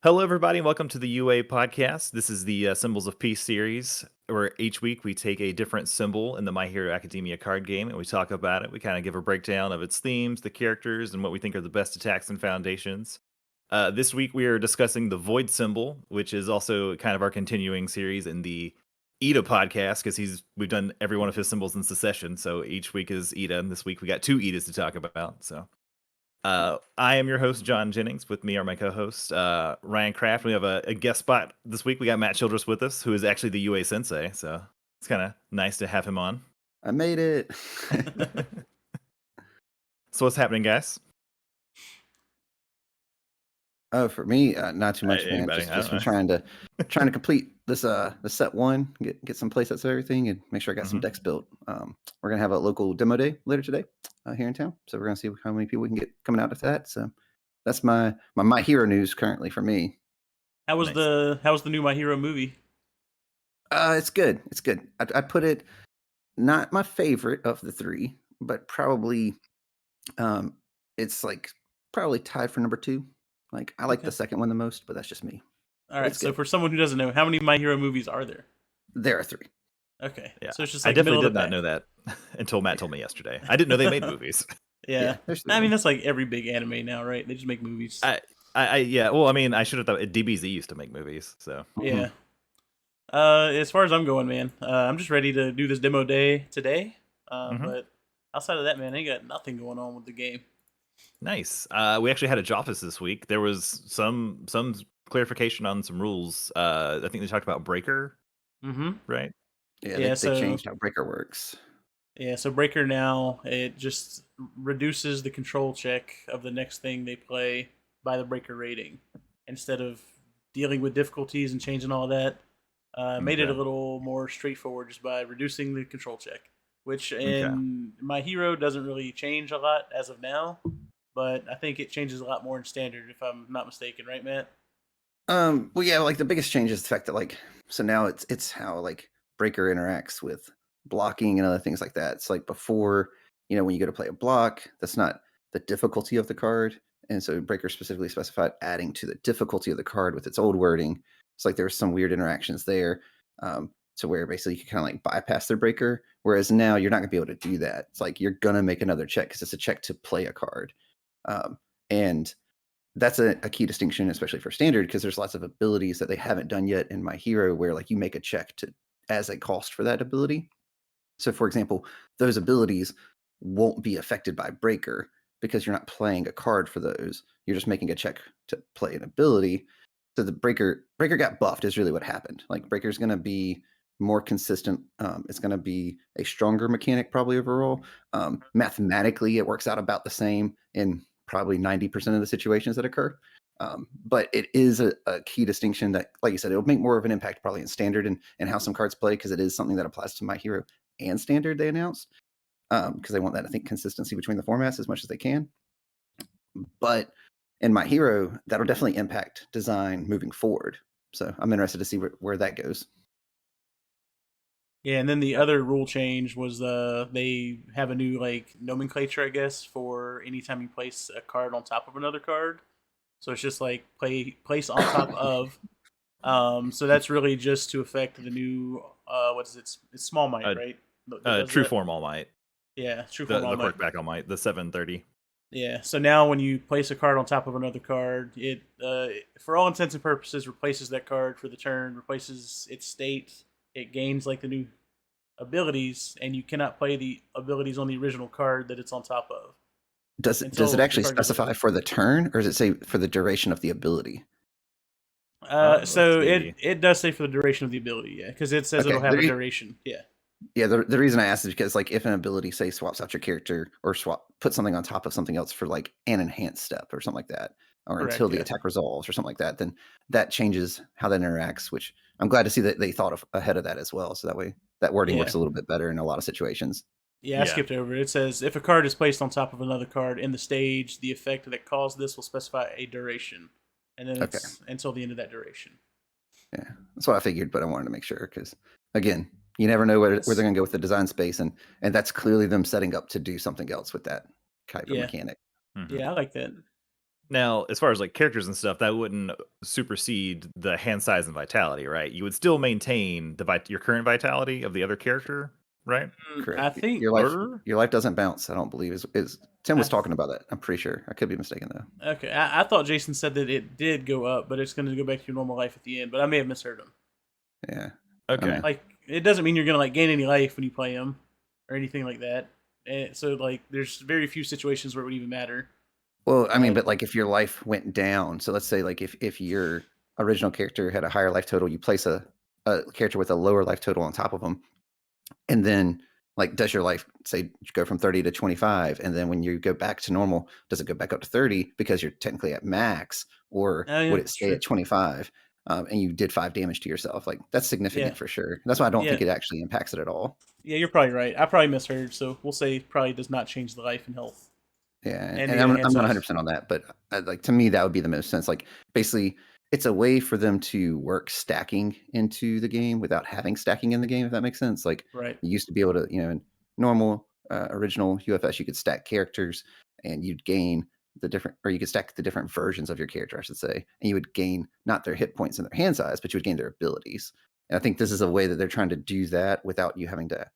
Hello, everybody, and welcome to the UA podcast. This is the Symbols of Peace series, where each week we take a different symbol in the My Hero Academia card game and we talk about it. We kind of give a breakdown of its themes, the characters, and what we think are the best attacks and foundations. This week we are discussing the Void symbol, which is also kind of our continuing series in the Ida podcast because we've done every one of his symbols in succession. So each week is Ida, and this week we got two Idas to talk about. So. I am your host, John Jennings. With me are my co-hosts, Ryan Kraft. We have a guest spot this week. We got Matt Childress with us, who is actually the UA sensei. So it's kind of nice to have him on. I made it. So what's happening, guys? Oh, for me, not too much, man. Anybody? Just been trying to complete this the set one, get some play sets and everything, and make sure I got some decks built. We're gonna have a local demo day later today here in town, so we're gonna see how many people we can get coming out of that. So that's my hero news currently for me. How was the new My Hero movie? It's good. It's good. I put it not my favorite of the three, but probably it's like probably tied for number 2. Like I like the second one the most, but that's just me. All right. So for someone who doesn't know, how many My Hero movies are there? There are 3. Okay. Yeah. So it's just I like definitely did not know that until Matt told me yesterday. I didn't know they made movies. Yeah. I mean, that's like every big anime now, right? They just make movies. Yeah. Well, I mean, I should have thought DBZ used to make movies. So yeah. As far as I'm going, man, I'm just ready to do this demo day today. But outside of that, man, I ain't got nothing going on with the game. Nice. We actually had a Joffice this week. There was some clarification on some rules. I think they talked about Breaker. Right? Yeah, they changed how Breaker works. Yeah, so Breaker now, it just reduces the control check of the next thing they play by the Breaker rating. Instead of dealing with difficulties and changing all that, made it a little more straightforward just by reducing the control check. Which in My Hero doesn't really change a lot as of now. But I think it changes a lot more in Standard, if I'm not mistaken, right, Matt? Well, yeah, like the biggest change is the fact that like so now it's how like Breaker interacts with blocking and other things like that. It's like before, when you go to play a block, that's not the difficulty of the card, and so Breaker specifically specified adding to the difficulty of the card with its old wording. It's like there was some weird interactions there, to where basically you can kind of like bypass their Breaker, whereas now you're not gonna be able to do that. It's like you're gonna make another check because it's a check to play a card. And that's a key distinction, especially for Standard, because there's lots of abilities that they haven't done yet in My Hero where like you make a check to as a cost for that ability. So for example, those abilities won't be affected by Breaker because you're not playing a card for those. You're just making a check to play an ability. So the Breaker got buffed is really what happened. Like Breaker's going to be more consistent. It's going to be a stronger mechanic probably overall. Mathematically, it works out about the same in probably 90% of the situations that occur. But it is a key distinction that, like you said, it'll make more of an impact probably in Standard and how some cards play, because it is something that applies to My Hero and Standard, they announced. Because they want that, I think, consistency between the formats as much as they can. But in My Hero, that'll definitely impact design moving forward. So I'm interested to see where that goes. Yeah, and then the other rule change was they have a new like nomenclature, I guess, for anytime you place a card on top of another card. So it's just like place on top of. So that's really just to affect the new what is it? It's Small Might, right? True Form All Might. Yeah, True Form All Might. The Quirk Back All Might, the 730. Yeah. So now when you place a card on top of another card, it for all intents and purposes replaces that card for the turn, replaces its state. It gains like the new abilities, and you cannot play the abilities on the original card that it's on top of. Does it actually specify for the turn, or does it say for the duration of the ability? So it does say for the duration of the ability, yeah, because it says it'll have a duration, yeah. Yeah, the reason I asked is because like if an ability say swaps out your character or put something on top of something else for like an enhanced step or something like that, or until the attack resolves or something like that, then that changes how that interacts. Which I'm glad to see that they thought of ahead of that as well. So that way that wording works a little bit better in a lot of situations. Yeah, I skipped over it. It says if a card is placed on top of another card in the stage, the effect that caused this will specify a duration, and then it's until the end of that duration. Yeah, that's what I figured, but I wanted to make sure because again, you never know where they're going to go with the design space, and that's clearly them setting up to do something else with that type of mechanic. Yeah, I like that. Now, as far as like characters and stuff, that wouldn't supersede the hand size and vitality, right? You would still maintain your current vitality of the other character, right? I Correct. think. Or Your life doesn't bounce. I don't believe is Tim I was th- talking about that. I'm pretty sure. I could be mistaken though. okay, I thought Jason said that it did go up, but it's going to go back to your normal life at the end. But I may have misheard him. Yeah. I don't okay, know. Like, it doesn't mean you're going to like gain any life when you play him or anything like that. And so like, there's very few situations where it would even matter. Well, I mean, But but like if your life went down, so let's say like if your original character had a higher life total, you place a character with a lower life total on top of them, and then like does your life say go from 30 to 25, and then when you go back to normal, does it go back up to 30 because you're technically at max, or oh yeah, would it it's stay true. at 25? And you did 5 damage to yourself. Like that's Yeah, significant for sure. That's why I don't yeah, think it actually impacts it at all. yeah. You're probably right. I probably misheard. So we'll say probably does not change the life and health Yeah, and and the hand I'm not size. 100% on that, but like to me that would be the most sense. Like basically, it's a way for them to work stacking into the game without having stacking in the game. If that makes sense. Like Right. you used to be able to, in normal original UFS, you could stack characters and you'd gain the different, or you could stack the different versions of your character, I should say, and you would gain not their hit points and their hand size, but you would gain their abilities. And I think this is a way that they're trying to do that without you having to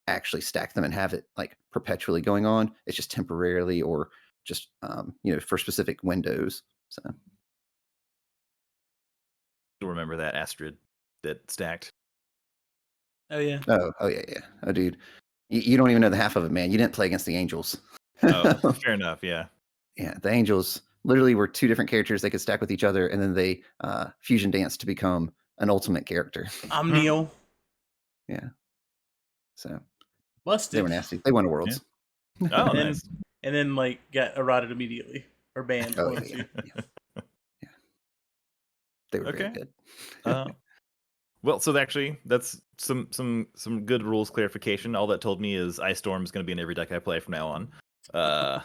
actually stack them and have it like perpetually going on. It's just temporarily or just for specific windows. So you'll remember that Astrid that stacked. Oh yeah. oh yeah, yeah. Oh dude. You don't even know the half of it, man. You didn't play against the angels. Oh, fair enough. Yeah. Yeah, the angels literally were two different characters they could stack with each other, and then they fusion dance to become an ultimate character. I'm Hmm. Neil. Yeah. So they were Busted. nasty. They won the Yeah. worlds. Oh, And then nice. and then like got eroded immediately or banned. Oh One of yeah, the yeah, two. yeah. Yeah. They were very Okay. good. Uh, well, so actually, that's some good rules clarification. All that told me is Ice Storm is going to be in every deck I play from now on. Uh,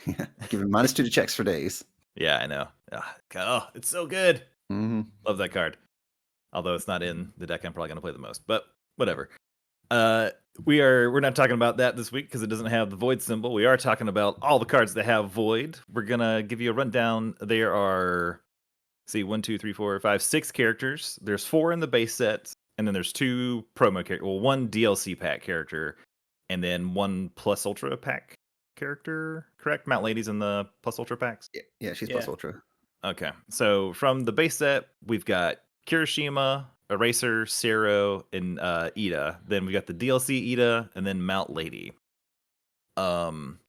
Yeah. Give him -2 to checks for days. yeah, I know. Oh, it's so good. Hmm. Love that card. Although it's not in the deck I'm probably going to play the most, but whatever. We're not talking about that this week because it doesn't have the void symbol. We are talking about all the cards that have void. We're gonna give you a rundown. There are, see, 1, 2, 3, 4, 5, 6 characters. There's 4 in the base set, and then there's 2 promo characters. Well, 1 DLC pack character, and then 1 plus ultra pack character. Correct? Mount Ladies in the plus ultra packs. Yeah, yeah, she's Yeah. plus ultra. Okay, so from the base set, we've got Kirishima, Eraser, Cero, and Ida. Then we got the DLC Ida, and then Mount Lady. Um,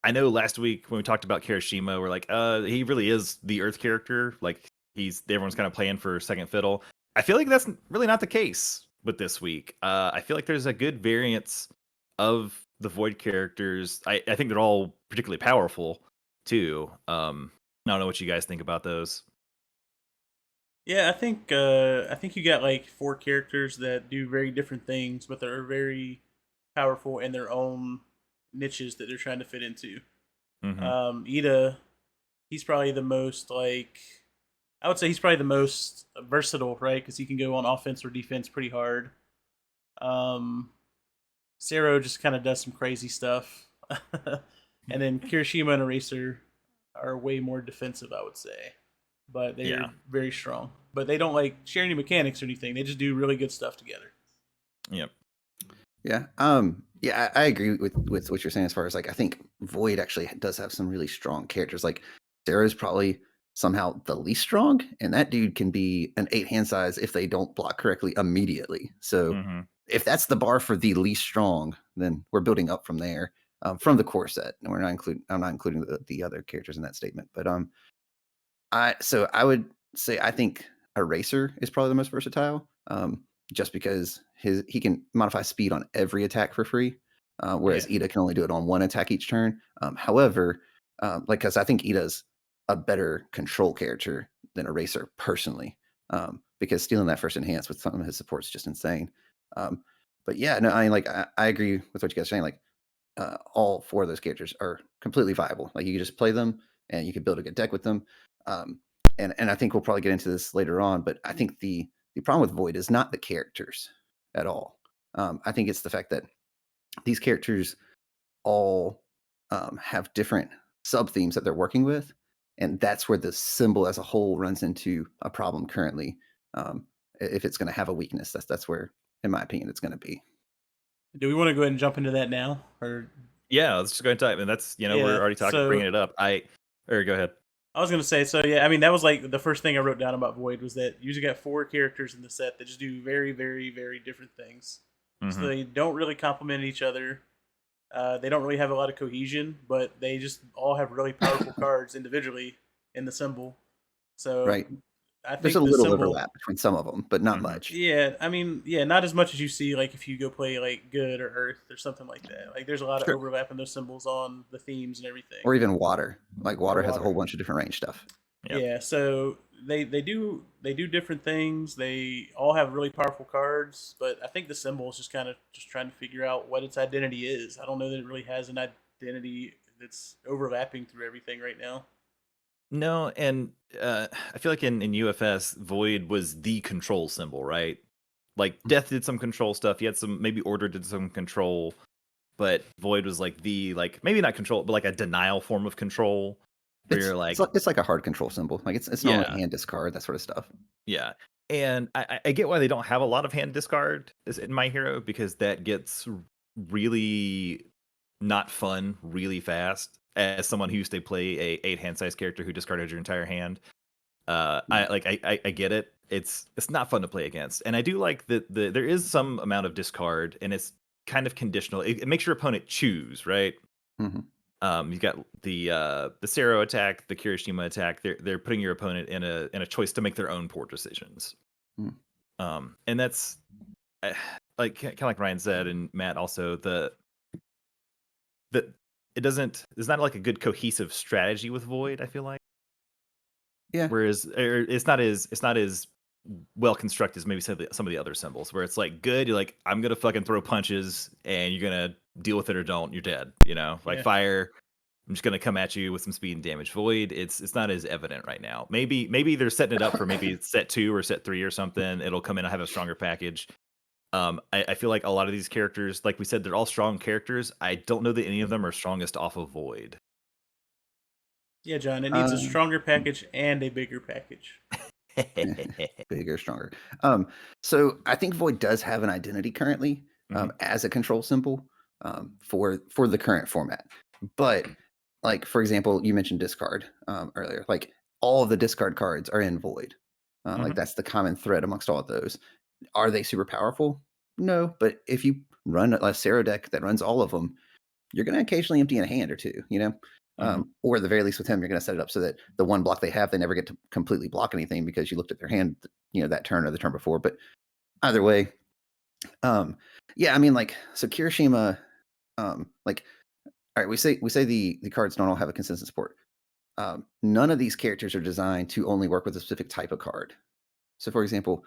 I know last week when we talked about Kirishima, we're like, he really is the Earth character. Like everyone's kind of playing for second fiddle. I feel like that's really not the case with this week. I feel like there's a good variance of the Void characters. I think they're all particularly powerful too. I don't know what you guys think about those. Yeah, I think you got like 4 characters that do very different things, but they're very powerful in their own niches that they're trying to fit into. Hmm. Ida, he's probably the most like I would say he's probably the most versatile, right? Because he can go on offense or defense pretty hard. Um, Zero just kind of does some crazy stuff, and then Kirishima and Eraser are way more defensive, I would say, but they're Yeah. very strong. But they don't like share any mechanics or anything. They just do really good stuff together. Yep. Yeah. Yeah, I agree with what you're saying as far as like I think Void actually does have some really strong characters. Like Sarah's probably somehow the least strong, and that dude can be an 8 hand size if they don't block correctly immediately. So Hmm. if that's the bar for the least strong, then we're building up from there, from the core set. And I'm not including the other characters in that statement. But I would say I think Eraser is probably the most versatile, just because he can modify speed on every attack for free, Yeah, whereas Ida can only do it on 1 attack each turn. However, like because I think Ida's a better control character than Eraser personally, because stealing that first enhance with some of his support is just insane. Um, but yeah, no, I mean, like I agree with what you guys are saying. Like all 4 of those characters are completely viable. Like you can just play them and you can build a good deck with them. Um, and I think we'll probably get into this later on, but I think the problem with Void is not the characters at all. I think it's the fact that these characters all have different sub themes that they're working with, and that's where the symbol as a whole runs into a problem currently. If it's going to have a weakness, that's where, in my opinion, it's going to be. Do we want to go ahead and jump into that now, or Yeah, let's just go ahead and type. And that's we're yeah? already So bringing it up. Or go ahead. I was gonna say, so yeah, I mean that was like the first thing I wrote down about Void was that you usually got 4 characters in the set that just do very, very, very different things. So Hmm. they don't really complement each other. They don't really have a lot of cohesion, but they just all have really powerful cards individually in the symbol. So Right. I There's a think the little symbol, overlap between some of them, but not Hmm. much. yeah, I mean, yeah, not as much as you see like if you go play like Good or Earth or something like that. Like there's a lot of Sure. overlap in those symbols on the themes and everything. Or even water. Like Or water has a whole water. bunch of different range stuff. Yep. Yeah, so they do different things. They all have really powerful cards, but I think the symbol is just kind of just trying to figure out what its identity is. I don't know that it really has an identity that's overlapping through everything right now. No, and I feel like in UFS, Void was the control symbol, right? Like Death did some control stuff. He had some, maybe Order did some control, but Void was like the, like, maybe not control, but like a denial form of control, where It's you're it's like, like, it's like a hard control symbol. Like it's normally yeah, hand discard, that sort of stuff. yeah. And I get why they don't have a lot of hand discard in My Hero, because that gets really not fun really fast. As someone who used to play a 8 hand size character who discarded your entire hand, Yeah. I get it. It's not fun to play against, and I do like that there is some amount of discard, and it's kind of conditional. It makes your opponent choose, right? Hmm. You've got the Sero attack, the Kirishima attack. They're putting your opponent in a choice to make their own poor decisions. Mm. And that's uh, like kind of like Ryan said, and Matt also, the it doesn't there's not like a good cohesive strategy with Void, I feel like. Yeah. Whereas it's not as well constructed as maybe some of the other symbols, where it's like good, you're like, I'm gonna fucking throw punches and you're gonna deal with it or don't, you're dead. Like Yeah. fire, I'm just gonna come at you with some speed and damage. Void, it's not as evident right now. Maybe they're setting it up for maybe set 2 or set 3 or something. It'll come in and have a stronger package. I feel like a lot of these characters, like we said, they're all strong characters. I don't know that any of them are strongest off of Void. Yeah, John, it needs a Uh, stronger package and a bigger package. Bigger, stronger. Um, so I think Void does have an identity currently, Hmm. as a control symbol, for the current format. But like for example, you mentioned discard earlier. Like all of the discard cards are in Void. Like Hmm. that's the common thread amongst all of those. Are they super powerful? No, but if you run a Sero deck that runs all of them, you're going to occasionally empty in a hand or two, Hmm. or at the very least with him, you're going to set it up so that the one block they have, they never get to completely block anything because you looked at their hand, that turn or the turn before. But either way, um, yeah, I mean, like, so Kirishima, like, all right, we say the cards don't all have a consistent support. None of these characters are designed to only work with a specific type of card. So, for example,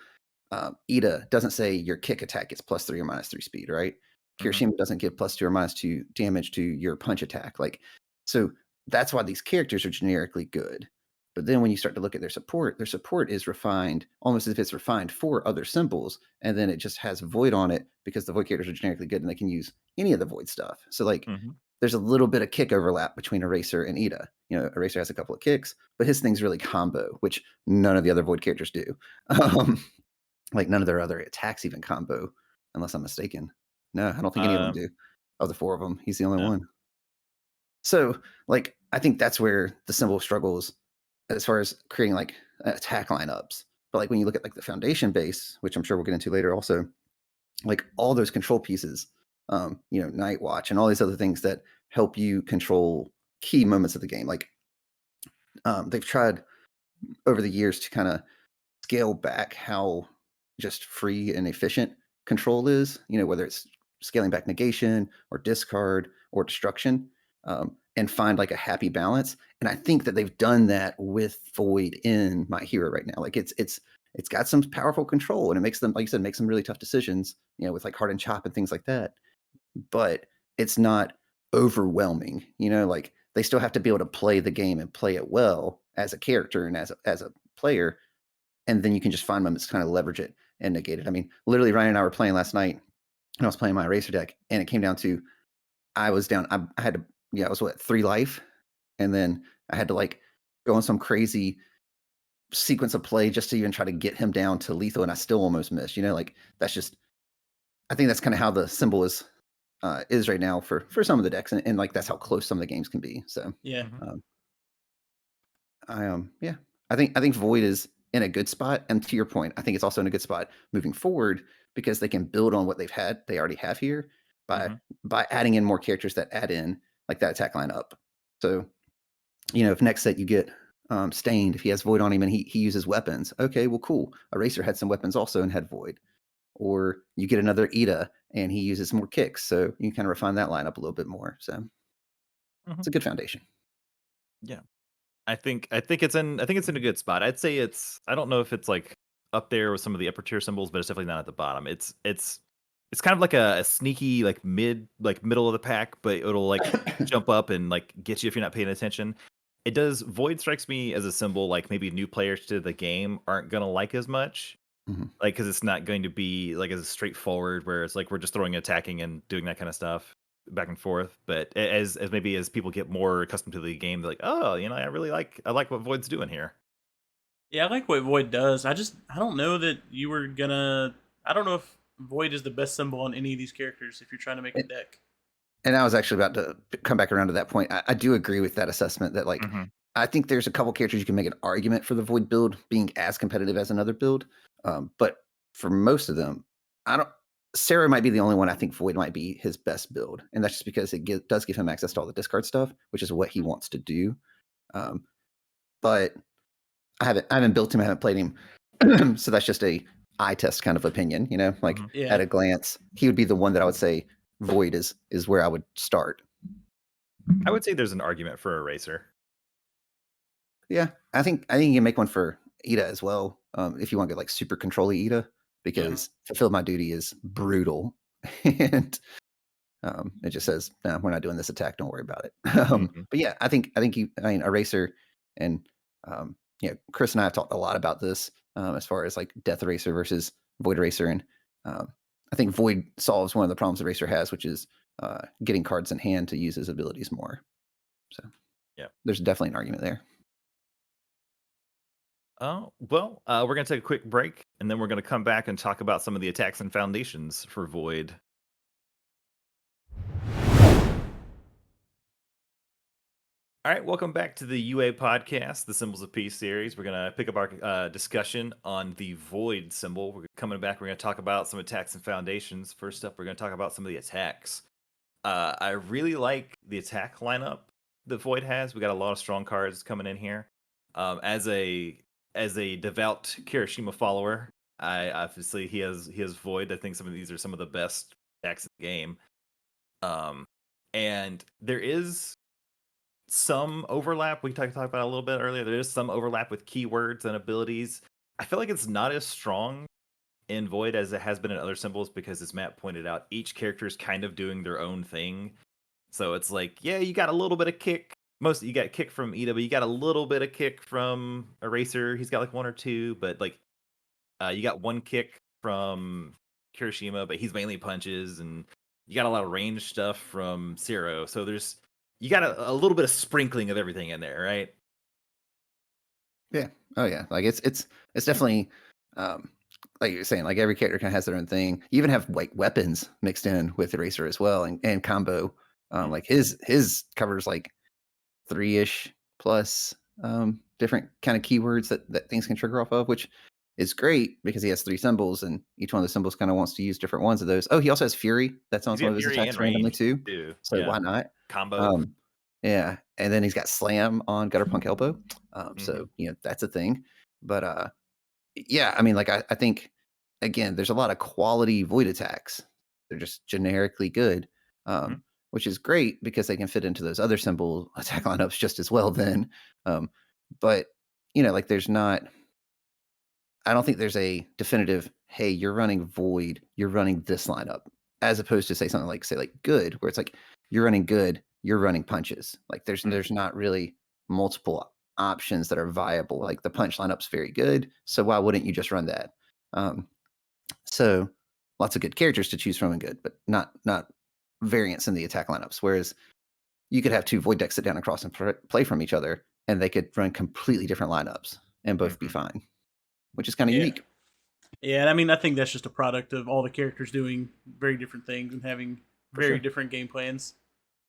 Ida doesn't say your kick attack gets +3 or -3 speed, right? Hmm. Kirishima doesn't give +2 or -2 damage to your punch attack. Like, so that's why these characters are generically good. But then when you start to look at their support is refined almost as if it's refined for other symbols, and then it just has void on it because the void characters are generically good and they can use any of the void stuff. So like Hmm. there's a little bit of kick overlap between Eraser and Ida. Eraser has a couple of kicks, but his thing's really combo, which none of the other void characters do. Um, like none of their other attacks even combo, unless I'm mistaken. No, I don't think any of them Um, do. Of the 4 of them, he's the only no. one. So, like, I think that's where the symbol struggles as far as creating like attack lineups. But like when you look at like the foundation base, which I'm sure we'll get into later also, like all those control pieces, Night Watch and all these other things that help you control key moments of the game. Like they've tried over the years to kind of scale back how just free and efficient control is, whether it's scaling back negation or discard or destruction, and find like a happy balance. And I think that they've done that with Void in My Hero right now. Like it's got some powerful control and it makes them, like you said, make some really tough decisions, with like hard and chop and things like that. But it's not overwhelming, like they still have to be able to play the game and play it well as a character and as a player, and then you can just find moments to kind of leverage it and negate it. I mean, literally, Ryan and I were playing last night, and I was playing my Eraser deck, and it came down to I was down. I had to, I was what 3 life, and then I had to like go on some crazy sequence of play just to even try to get him down to lethal, and I still almost miss. Like that's just. I think that's kind of how the symbol is right now for some of the decks, and like that's how close some of the games can be. So Yeah. Mhm. um, yeah, I think Void is in a good spot, and to your point, I think it's also in a good spot moving forward because they can build on what they already have here by Mhm. by adding in more characters that add in like that attack line up. So if next set you get Stained, if he has Void on him and he uses weapons, okay, well, cool. Eraser had some weapons also and had Void. Or you get another Ida and he uses more kicks, so you can kind of refine that lineup a little bit more. So Mhm. it's a good foundation. Yeah. I think it's in a good spot. I'd say I don't know if it's like up there with some of the upper tier symbols, but it's definitely not at the bottom. It's kind of like a sneaky like middle of the pack, but it'll like jump up and like get you if you're not paying attention. It does Void strikes me as a symbol like maybe new players to the game aren't gonna like as much. Mhm. Like, because it's not going to be like as straightforward where it's like we're just throwing attacking and doing that kind of stuff back and forth. But as maybe as people get more accustomed to the game, they're like, oh, I like what Void's doing here. Yeah, I like what Void does. I don't know that you were gonna. I don't know if Void is the best symbol on any of these characters if you're trying to make a deck. And I was actually about to come back around to that point. I do agree with that assessment that like Hmm. I think there's a couple characters you can make an argument for the Void build being as competitive as another build, but for most of them, I don't. Sarah might be the only one I think Void might be his best build, and that's just because does give him access to all the discard stuff, which is what he wants to do. Um, but I haven't built him, I haven't played him, so that's just a eye test kind of opinion. Like Hmm. Yeah, at a glance, he would be the one that I would say Void is where I would start. I would say there's an argument for Eraser. Yeah, I think you can make one for Ida as well, if you want to get like super control Ida, yeah, because Fulfill My Duty is brutal, and it just says, "Nah, we're not doing this attack. Don't worry about it." Hmm. But yeah, I think Eraser and Chris and I have talked a lot about this as far as like Death Eraser versus Void Eraser, and um, I think Void solves one of the problems Eraser has, which is getting cards in hand to use his abilities more. So Yeah. there's definitely an argument there. Oh well, we're gonna take a quick break, and then we're gonna come back and talk about some of the attacks and foundations for Void. All right, welcome back to the UA podcast, the Symbols of Peace series. We're going to pick up our discussion on the Void symbol. We're coming back. We're going to talk about some attacks and foundations. First up, we're going to talk about some of the attacks. I really like the attack lineup that Void has. We got a lot of strong cards coming in here. As a devout Kirishima follower, I obviously he has Void. I think some of these are some of the best attacks in the game. And there is some overlap. We talked about it a little bit earlier. There is some overlap with keywords and abilities. I feel like it's not as strong in Void as it has been in other symbols because, as Matt pointed out, each character is kind of doing their own thing. So it's like, yeah, you got a little bit of kick. Most you got kick from Ida, but you got a little bit of kick from Eraser. He's got like one or two, but like you got one kick from Kirishima, but he's mainly punches, and you got a lot of range stuff from Zero. So you got a little bit of sprinkling of everything in there, right? Yeah. Oh yeah. Like it's definitely um like you're saying, like every character kind of has their own thing. You even have like weapons mixed in with Eraser as well, and combo. Mm. Like his covers like 3-ish plus different kind of keywords that things can trigger off of, which is great because he has 3 symbols and each one of the symbols kind of wants to use different ones of those. Oh, he also has Fury. That's on He's some got of his Fury attacks and randomly range too. too. So Yeah, why not? combo. Um, yeah, and then he's got Slam on Gutter Punk Elbow. Hmm. So that's a thing. But yeah, I mean, like I think again, there's a lot of quality void attacks. They're just generically good, Hmm. which is great because they can fit into those other symbol attack lineups just as well. Then, but like there's not. I don't think there's a definitive. Hey, you're running void. You're running this lineup, as opposed to say something like good, where it's like you're running good. You're running punches. Like there's not really multiple options that are viable. Like the punch lineup's very good, so why wouldn't you just run that? Um, so lots of good characters to choose from and good, but not variants in the attack lineups. Whereas you could have 2 void decks sit down and cross and play from each other, and they could run completely different lineups and both be fine, which is kind of Yeah. unique. Yeah, and I mean, I think that's just a product of all the characters doing very different things and having For very sure. different game plans.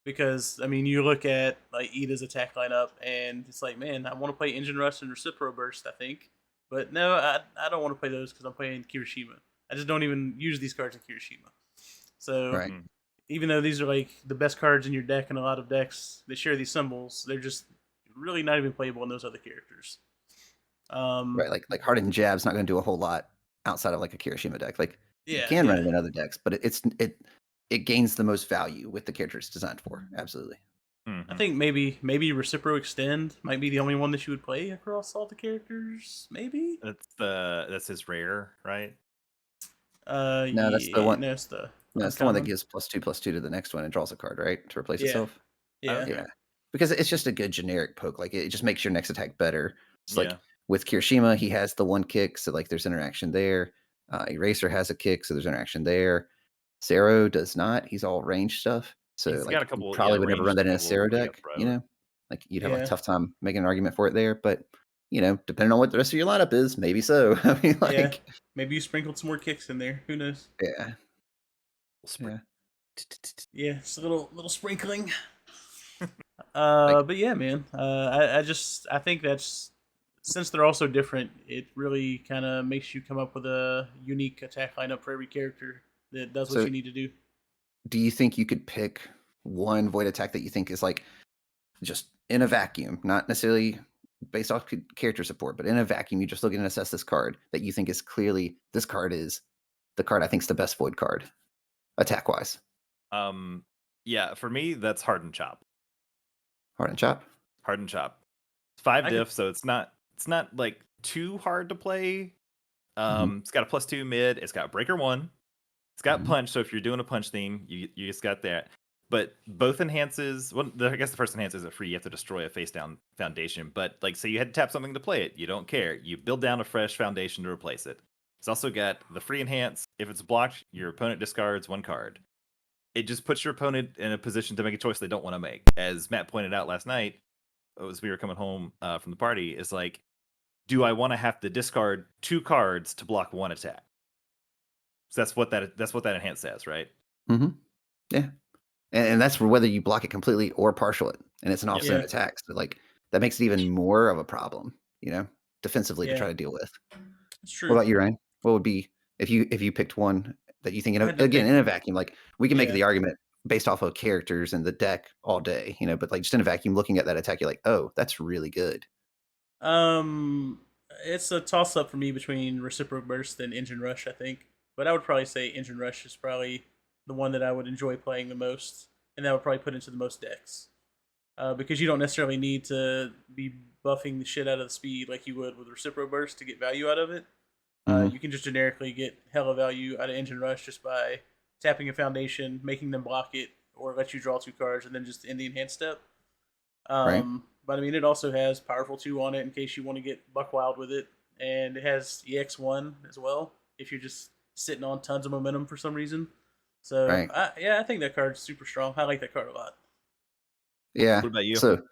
Because I mean, you look at like Ida's attack lineup, and it's like, man, I want to play Engine Rush and Recipro Burst, I think, but no, I don't want to play those because I'm playing Kirishima. I just don't even use these cards in Kirishima. So Right. even though these are like the best cards in your deck and a lot of decks that share these symbols, they're just really not even playable in those other characters. Right. Like Hardened Jab's not going to do a whole lot outside of like a Kirishima deck. Like you Yeah, can run yeah. it in other decks, but it gains the most value with the character it's designed for. Absolutely. I think maybe Recipro Extend might be the only one that you would play across all the characters. Maybe. That's his rare, right? No, that's the Yeah, one. no, it's the No, it's the one that uncommon. gives +2/+2 to the next one and draws a card, right, to replace Yeah, itself. yeah, Okay. Yeah, because it's just a good generic poke. Like it just makes your next attack better. It's like Yeah. with Kirishima, he has the one kick, so like there's interaction there. Eraser has a kick, so there's interaction there. Zero does not. He's all range stuff. So He's got like a you couple, probably would never range run that in a that will Zero make up deck, for you it. know? Like you'd have a yeah, tough time making an argument for it there, but depending on what the rest of your lineup is, maybe so. I mean, yeah. like, Maybe you sprinkled some more kicks in there. Who knows? yeah, Spring- yeah. Yeah, it's a little sprinkling. Like, But yeah, man. I think that's since they're all so different, it really kind of makes you come up with a unique attack lineup for every character that does what so you need to do. do you think you could pick one void attack that you think is like just in a vacuum, not necessarily based off character support, but in a vacuum, you just look and assess this card that you think is clearly this card is the card I think is the best void card, attack wise. Yeah, for me, that's Hardened Chop. Hard and chop. Hardened Chop. It's 5 I could- diff, so it's not like too hard to play. Mhm. It's got a +2 mid. It's got Breaker 1. It's got Mhm. Punch, so if you're doing a punch theme, you just got that. But both enhances. Well, I guess the first enhance isn't free. You have to destroy a face down foundation. But like, say you had to tap something to play it, you don't care. You build down a fresh foundation to replace it. It's also got the free enhance. If it's blocked, your opponent discards 1 card. It just puts your opponent in a position to make a choice they don't want to make. As Matt pointed out last night, as we were coming home from the party, is like, do I want to have to discard 2 cards to block 1 attack? So that's what that enhance says, right? Mhm. Yeah. And that's for whether you block it completely or partial it, and it's an Yep. offset Yeah. attack. So like that makes it even more of a problem, defensively to Yeah. try to deal with. It's What true. about you, Ryan? What would be if you picked one that you think I had to again pick- in a vacuum? Like we can make Yeah. the argument based off of characters and the deck all day, but like just in a vacuum, looking at that attack, you're like, oh, that's really good. It's a toss up for me between Reciprocal Burst and Engine Rush, I think. But I would probably say Engine Rush is probably the one that I would enjoy playing the most, and that would probably put into the most decks. Because you don't necessarily need to be buffing the shit out of the speed like you would with Reciprocal Burst to get value out of it. Mhm. You can just generically get hella value out of Engine Rush just by tapping a foundation, making them block it, or let you draw 2 cards, and then just end the enhanced step. Right. But I mean, it also has Powerful 2 on it in case you want to get buck wild with it, and it has EX1 as well if you're just sitting on tons of momentum for some reason. So Right. I think that card's super strong. I like that card a lot. Yeah. What about you? So,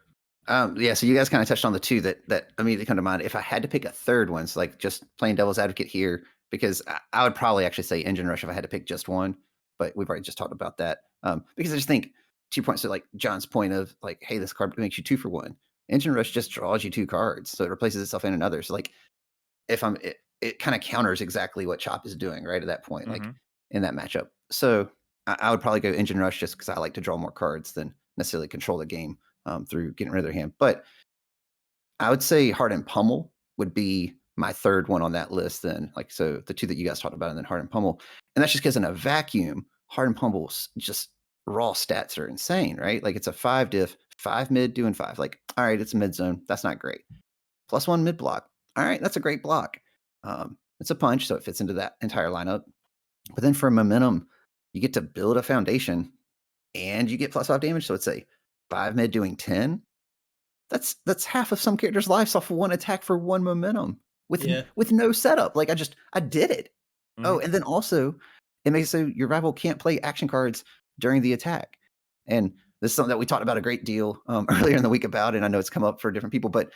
yeah. So you guys kind of touched on the two that immediately come to mind. If I had to pick a third one, so like just playing devil's advocate here, because I would probably actually say Engine Rush if I had to pick just one, but we've already just talked about that. Because I just think 2 points to like John's point of like, hey, this card makes you 2 for 1. Engine Rush just draws you 2 cards, so it replaces itself in another. So like, if it kind of counters exactly what Chop is doing right at that point, like Mhm. in that matchup. So I would probably go Engine Rush just because I like to draw more cards than necessarily control the game through getting rid of their hand. But I would say Heart and Pummel would be my third one on that list. Then, like, so the two that you guys talked about, and then Heart and Pummel, and that's just because in a vacuum, Heart and Pummel's just raw stats are insane, right? Like it's a 5 diff, 5 mid, doing 5. Like, all right, it's a mid zone. That's not great. +1 mid block. All right, that's a great block. It's a punch, so it fits into that entire lineup. But then for momentum, you get to build a foundation and you get +5 damage. So it's a 5 mid doing 10. That's half of some characters' lives off of 1 attack for 1 momentum Yeah. with no setup. Like I did it. Oh, Mhm. and then also it makes so your rival can't play action cards during the attack. And this is something that we talked about a great deal earlier in the week about, and I know it's come up for different people, but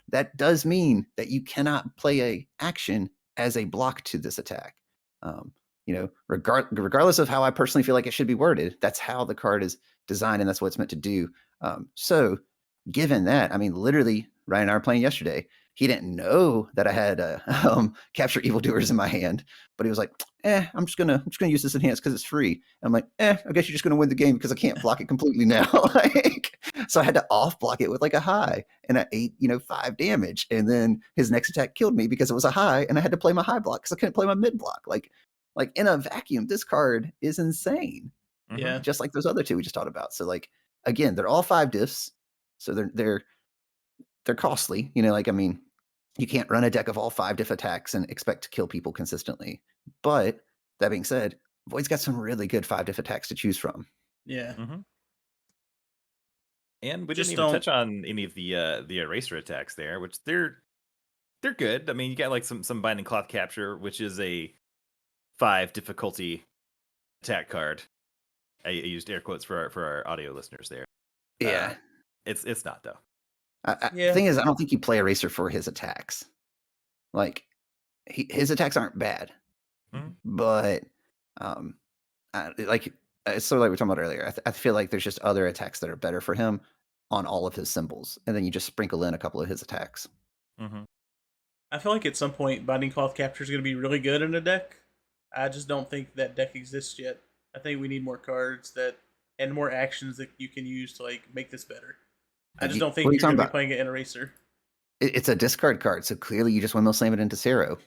that does mean that you cannot play a action as a block to this attack. Regardless of how I personally feel like it should be worded, that's how the card is designed, and that's what it's meant to do. So, given that, I mean, literally, Ryan and I were playing yesterday. He didn't know that I had capture evildoers in my hand, but he was like, I'm just gonna use this enhance because it's free. And I'm like, I guess you're just gonna win the game because I can't block it completely now. So I had to off block it with like a high, and I ate 5 damage. And then his next attack killed me because it was a high, and I had to play my high block because I couldn't play my mid block. Like in a vacuum, this card is insane. Yeah. Just like those other two we just talked about. So like again, they're all 5 diffs, so they're costly. I mean, you can't run a deck of all 5 diff attacks and expect to kill people consistently. But that being said, Void's got some really good 5 diff attacks to choose from. Yeah. And we Just didn't even don't- touch on any of the eraser attacks there, which they're good. I mean, you got like some binding cloth capture, which is a 5 difficulty attack card. I used air quotes for our audio listeners there. Yeah. It's not though. The thing is, I don't think you play Eraser for his attacks. Like, his attacks aren't bad, but it's sort of like we were talking about earlier. I feel like there's just other attacks that are better for him on all of his symbols, and then you just sprinkle in a couple of his attacks. I feel like at some point, Binding Cloth Capture is going to be really good in a deck. I just don't think that deck exists yet. I think we need more cards and more actions that you can use to like make this better. I just don't think you're going to be playing it in Eraser. It's a discard card, so clearly you just windmill slam it into Zero.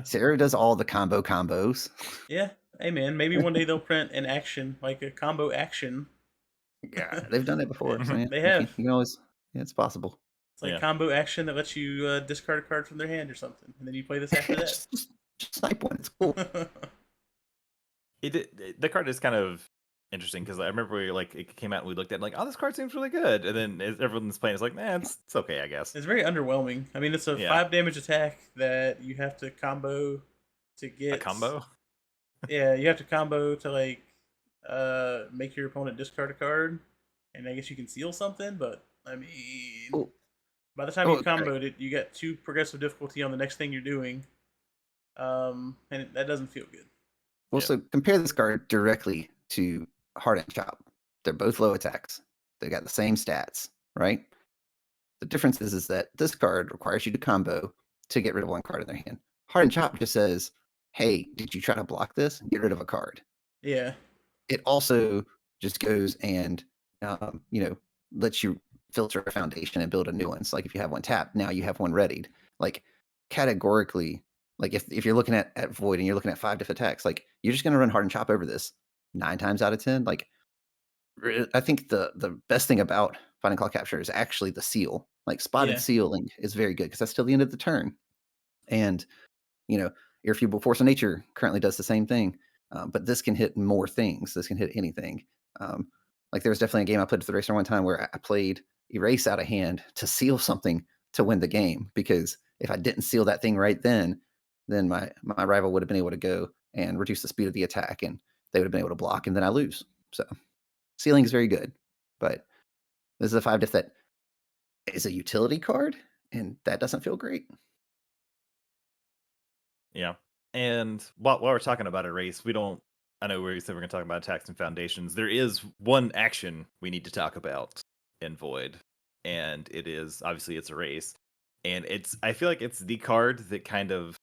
Zero does all the combos. Yeah, hey man, maybe one day they'll print an action, like a combo action. Yeah, they've done it before. So yeah, They have. You can always, it's possible. It's like combo action that lets you discard a card from their hand or something, and then you play this after that. just snipe one. It's cool. The card is kind of interesting because I remember it came out and we looked at it like, oh, this card seems really good, and then everyone's playing, it's like, it's okay, I guess. It's very underwhelming. I mean, it's a 5 damage attack that you have to combo to get a combo. Yeah, you have to combo to like make your opponent discard a card, and I guess you can seal something. But I mean, by the time you comboed it, you get 2 progressive difficulty on the next thing you're doing, and that doesn't feel good. Well, so compare this card directly to Hard Chop. They're both low attacks. They got the same stats, right? The difference is that this card requires you to combo to get rid of one card in their hand. Hard Chop just says, hey, did you try to block this? Get rid of a card. Yeah. It also just goes and, lets you filter a foundation and build a new one. So like if you have one tapped, now you have one readied. Like categorically, like if you're looking at Void and you're looking at 5 diff attacks, like you're just going to run Hard and Chop over this 9 times out of 10. Like I think the best thing about Binding Cloth Capture is actually the seal. Like spotted sealing is very good because that's till the end of the turn. And, Irrefutable Force of Nature currently does the same thing. But this can hit more things. This can hit anything. Like there was definitely a game I played with the Racer one time where I played Erase out of hand to seal something to win the game, because if I didn't seal that thing right then my rival would have been able to go and reduce the speed of the attack, and they would have been able to block, and then I lose. So sealing is very good, but this is a 5 diff that is a utility card, and that doesn't feel great. Yeah. And while we're talking about Erase, I know we said we're going to talk about attacks and foundations. There is one action we need to talk about in Void, and it's Erase. And I feel like it's the card that kind of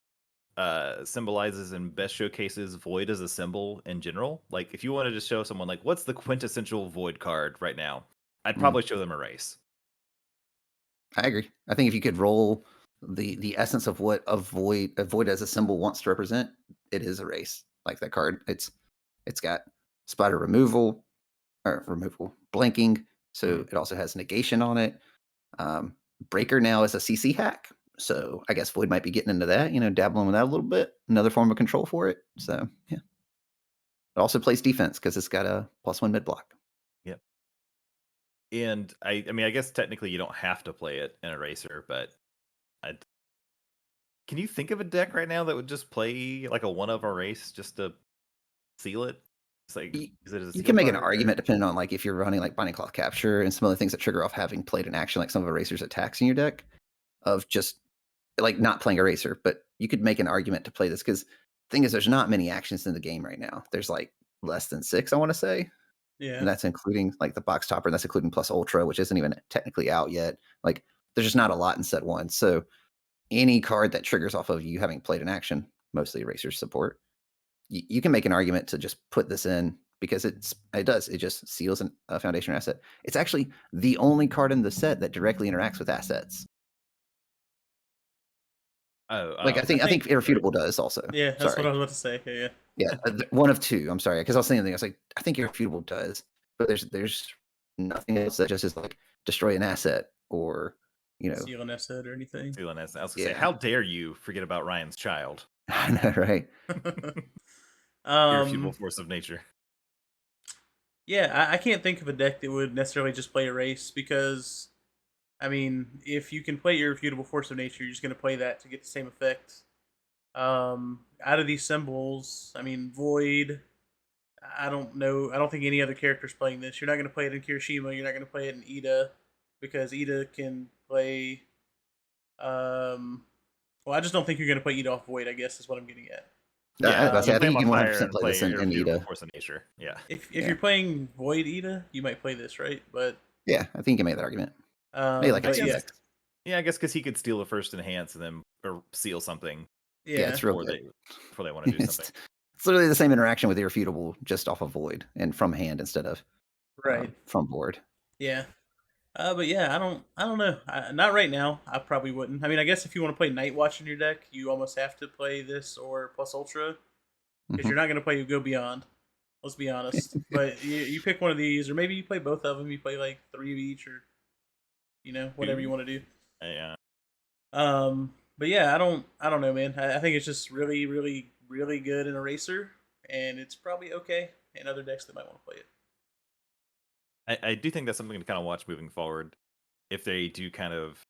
symbolizes and best showcases Void as a symbol in general. Like if you wanted to show someone like what's the quintessential Void card right now, I'd probably show them Erase. I agree. I think if you could roll the essence of what a void as a symbol wants to represent, it is Erase. Like that card, it's got spider removal, blanking, so it also has negation on it. Breaker now is a CC hack, so I guess Void might be getting into that, dabbling with that a little bit. Another form of control for it. So yeah, it also plays defense because it's got a +1 mid block. Yep. And I mean, I guess technically you don't have to play it in Eraser, but can you think of a deck right now that would just play like a one of Erase just to seal it? It's like, is it a You seal can make an card? argument depending on like if you're running like binding cloth capture and some other things that trigger off having played an action, like some of Eraser's attacks in your deck, of just like not playing Eraser. But you could make an argument to play this because thing is, there's not many actions in the game right now. There's like less than 6, I want to say, Yeah. and that's including like the box topper, and that's including plus Ultra, which isn't even technically out yet. Like there's just not a lot in set one. So any card that triggers off of you having played an action, mostly Eraser's support, you can make an argument to just put this in because it just seals a foundation asset. It's actually the only card in the set that directly interacts with assets. Oh, Like I think think- Irrefutable does also. Yeah, that's Sorry. what I was about to say. Yeah. Yeah, one of two. I'm sorry, because I was saying I was like, I think Irrefutable does, but there's nothing else that just is like destroy an asset or Seal an asset or anything. Seal an asset. I was gonna say, Yeah. how dare you forget about Ryan's child? I know, right? Irrefutable force of nature. Yeah, I can't think of a deck that would necessarily just play Erase because, I mean, if you can play Irrefutable Force of Nature, you're just going to play that to get the same effect. Out of these symbols, I mean, Void, I don't know. I don't think any other character's playing this. You're not going to play it in Kirishima. You're not going to play it in Ida because Ida can play. Well, I just don't think you're going to play Ida off Void, I guess, is what I'm getting at. Yeah, I play think you him can on 100% fire, play this in Irrefutable Ida. force of nature. Yeah. If Yeah. you're playing Void Ida, you might play this, right? But Yeah, I think you can make that argument. Maybe like a but two yeah, X. Yeah, I guess because he could steal a first enhance and then or seal something yeah, it's real before good. before they want to do something. It's literally the same interaction with Irrefutable, just off of Void and from hand instead of right, from board. yeah. But yeah, I don't know. Not right now. I probably wouldn't. I mean, I guess if you want to play Night Watch in your deck, you almost have to play this or plus Ultra because Mhm. you're not going to play Go Beyond. Let's be honest. But you pick one of these, or maybe you play both of them. You play like 3 of each, or whatever you want to do. Yeah. But yeah, I don't know, man. I think it's just really, really, really good in Eraser, and it's probably okay in other decks that might want to play it. I do think that's something to kind of watch moving forward. If they do kind of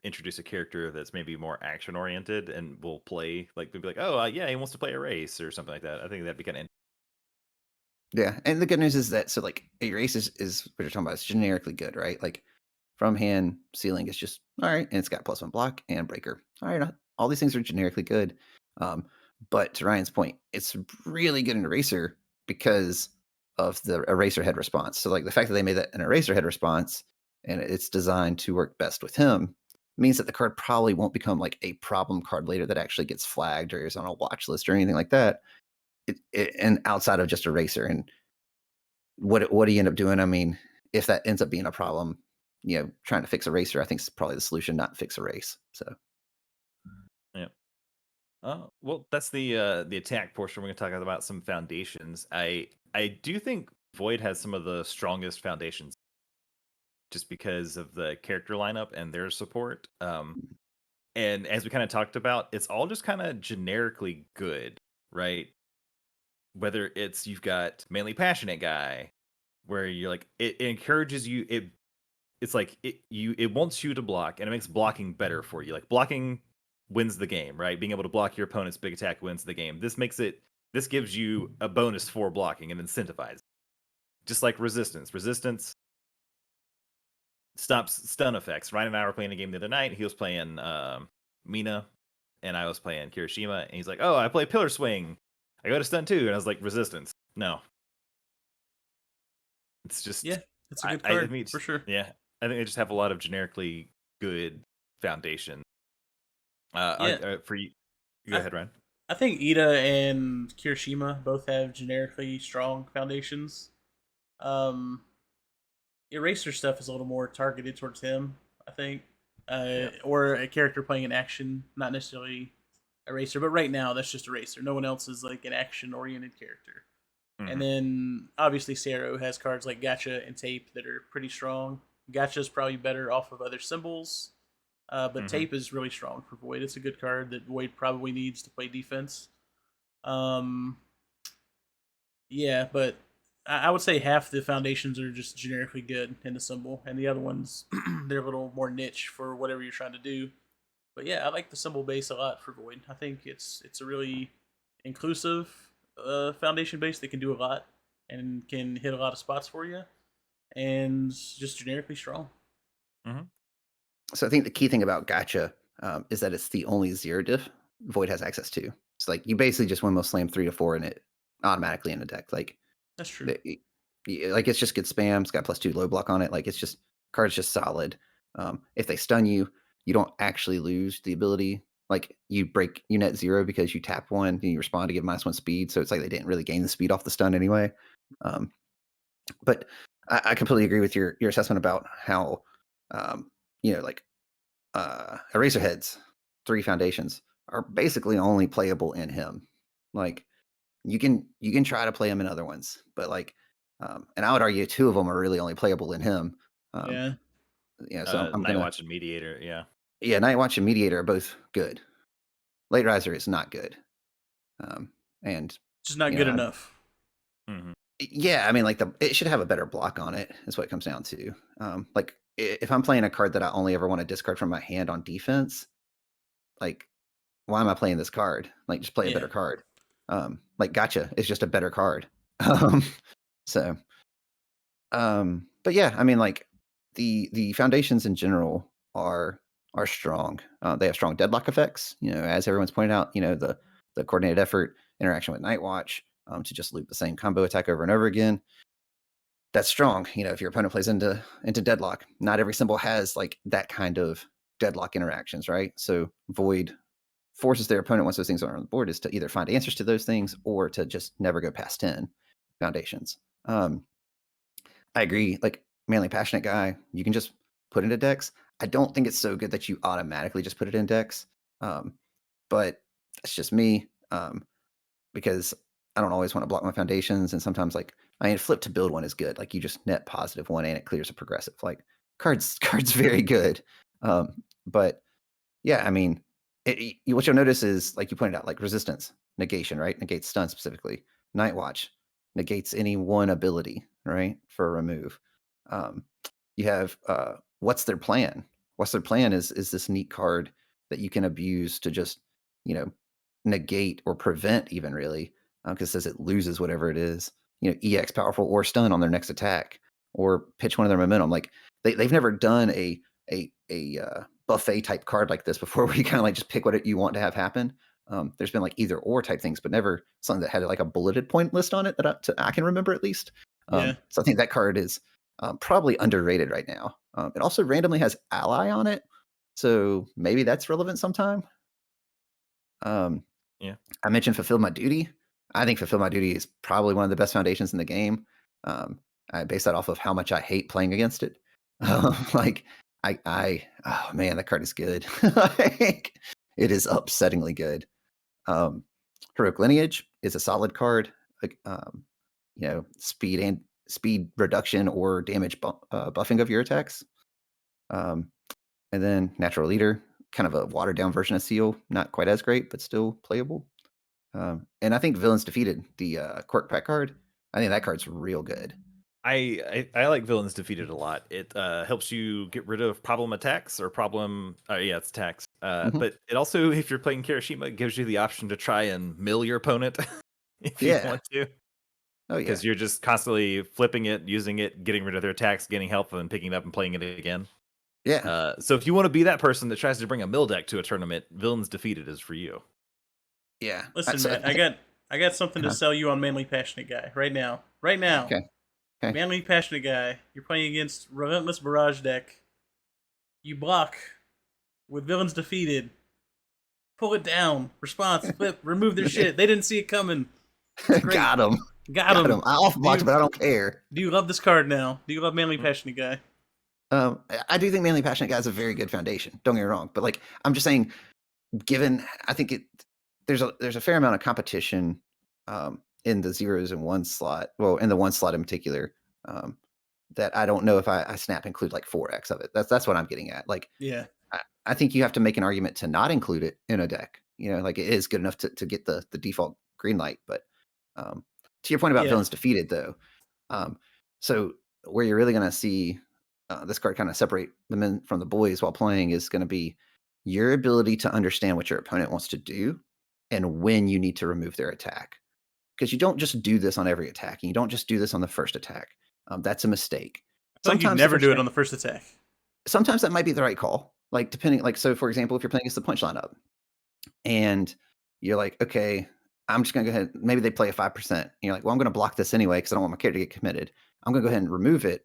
introduce a character that's maybe more action oriented and will play like they'll be like, oh yeah, he wants to play a race or something like that. I think that'd be kind of Yeah, and the good news is that like Erase is what you're talking about. It's generically good, right? Like from hand sealing is just all right, and it's got +1 block and breaker. All right, all these things are generically good. But to Ryan's point, it's really good in Eraser because of the Eraser head response. So like the fact that they made that an Eraser head response and it's designed to work best with him means that the card probably won't become like a problem card later that actually gets flagged or is on a watch list or anything like that. And outside of just Eraser, and what do you end up doing? I mean, if that ends up being a problem, trying to fix Eraser, I think is probably the solution, not fix Erase. So yeah. Well, that's the attack portion. We're going to talk about some foundations. I do think Void has some of the strongest foundations, just because of the character lineup and their support. And as we kind of talked about, it's all just kind of generically good, right? Whether it's you've got mainly passionate guy, where you're like it encourages you. It's like it wants you to block, and it makes blocking better for you. Like blocking wins the game, right? Being able to block your opponent's big attack wins the game. This gives you a bonus for blocking and incentivizes. Just like resistance. Resistance stops stun effects. Ryan and I were playing a game the other night. He was playing Mina, and I was playing Kirishima, and he's like, "Oh, I play Pillar Swing. I go to stun too," and I was like, "Resistance, no." It's just It's a good card I mean, for sure. Yeah, I think they just have a lot of generically good foundation. For you, go ahead, Ryan. I think Ida and Kirishima both have generically strong foundations. Um, Eraser stuff is a little more targeted towards him, I think, or a character playing an action, not necessarily Eraser. But right now, that's just Eraser. No one else is like an action-oriented character. Mm-hmm. And then obviously Sero has cards like Gacha and Tape that are pretty strong. Gacha's probably better off of other symbols, but Tape is really strong for Void. It's a good card that Void probably needs to play defense. Yeah, but I would say half the foundations are just generically good in the symbol, and the other ones they're a little more niche for whatever you're trying to do. But yeah, I like the symbol base a lot for Void. I think it's a really inclusive foundation base that can do a lot, and can hit a lot of spots for you, and just generically strong. Hmm. So I think the key thing about Gotcha is that it's the only zero diff Void has access to. It's like you basically just Windmill Slam 3 to 4 and it automatically in the deck. Like That's true. like it's just good spam. It's got +2 low block on it. Like it's just card's just solid. If they stun you, you don't actually lose the ability. Like you net 0 because you tap one and you respond to give -1 speed. So it's like they didn't really gain the speed off the stun anyway. But I completely agree with your assessment about how like Eraserhead's 3 foundations are basically only playable in him. Like you can try to play him in other ones, but like and I would argue 2 of them are really only playable in him. Um, Yeah, so I'm Night gonna Watch and Mediator, yeah. Night Watch and Mediator are both good. Late Riser is not good. And just not you good know, enough. Hmm. yeah, I mean, like it should have a better block on it. Is what it comes down to. Like if I'm playing a card that I only ever want to discard from my hand on defense, like why am I playing this card? Like just play a Yeah, better card. Like Gotcha is just a better card. Um, so, but yeah, I mean, like the foundations in general are strong. They have strong deadlock effects. As everyone's pointed out, the coordinated effort interaction with Night Watch to just loop the same combo attack over and over again. That's strong. If your opponent plays into deadlock, not every symbol has like that kind of deadlock interactions, right? So Void forces their opponent once those things are on the board is to either find answers to those things or to just never go past 10 foundations. I agree. Like Manly Passionate Guy, you can just put into decks. I don't think it's so good that you automatically just put it in decks. But that's just me. Because I don't always want to block my foundations. And sometimes like flip to build one is good. Like you just net +1 and it clears a progressive. Like cards very good. But yeah, I mean, what you'll notice is, like you pointed out, like resistance, negation, right? Negates stun specifically. Night Watch negates any one ability, right? For a remove. You have What's Their Plan? What's Their Plan is this neat card that you can abuse to just, negate or prevent even really, because it says it loses whatever it is, EX powerful or stun on their next attack or pitch one of their momentum. Like they've never done a buffet type card like this before where you kind of like just pick what you want to have happen. There's been like either or type things, but never something that had like a bulleted point list on it that I can remember at least. yeah. So I think that card is probably underrated right now. It also randomly has ally on it, so maybe that's relevant sometime. Yeah. I mentioned Fulfill My Duty. I think Fulfill My Duty is probably one of the best foundations in the game. I base that off of how much I hate playing against it. Like oh man, that card is good. Like, it is upsettingly good. Heroic Lineage is a solid card. Like, speed reduction or damage buffing of your attacks. And then Natural Leader, kind of a watered down version of Seal, not quite as great, but still playable. And I think Villains Defeated, the Quirk Pack card, I think that card's real good. I like Villains Defeated a lot. It helps you get rid of problem attacks or problem. Yeah, it's attacks. Mhm. But it also, if you're playing Kirishima, gives you the option to try and mill your opponent if you Yeah. want to, Oh, yeah. because you're just constantly flipping it, using it, getting rid of their attacks, getting health, and then picking it up and playing it again. Yeah. So if you want to be that person that tries to bring a mill deck to a tournament, Villains Defeated is for you. Yeah. Listen, So Matt, I think, I got something to uh-huh. sell you on Manly Passionate Guy right now. Right now, Okay. Okay. Manly Passionate Guy. You're playing against Relentless Barrage deck. You block with Villains Defeated. Pull it down. Response. Flip. Remove their shit. They didn't see it coming. It's great. Got him. Got him. I off blocked, but I don't care. Do you love this card now? Do you love Manly Passionate Guy? I do think Manly Passionate Guy is a very good foundation. Don't get me wrong, but like I'm just saying, given I think there's a fair amount of competition in the zeros and one slot. Well, in the one slot in particular, that I don't know if I snap include like 4x of it. That's what I'm getting at. Like, Yeah. I think you have to make an argument to not include it in a deck. Like it is good enough to get the default green light. But to your point about Yeah. Villains Defeated, though, so where you're really going to see this card kind of separate the men from the boys while playing is going to be your ability to understand what your opponent wants to do and when you need to remove their attack. because you don't just do this on every attack, and you don't just do this on the first attack. That's a mistake. I feel like you'd Sometimes never do it on the first attack. sometimes that might be the right call. Like depending, like so, for example, if you're playing against the punch lineup, and you're like, okay, I'm just gonna go ahead. Maybe they play a 5%. And you're like, well, I'm gonna block this anyway because I don't want my character to get committed. I'm gonna go ahead and remove it,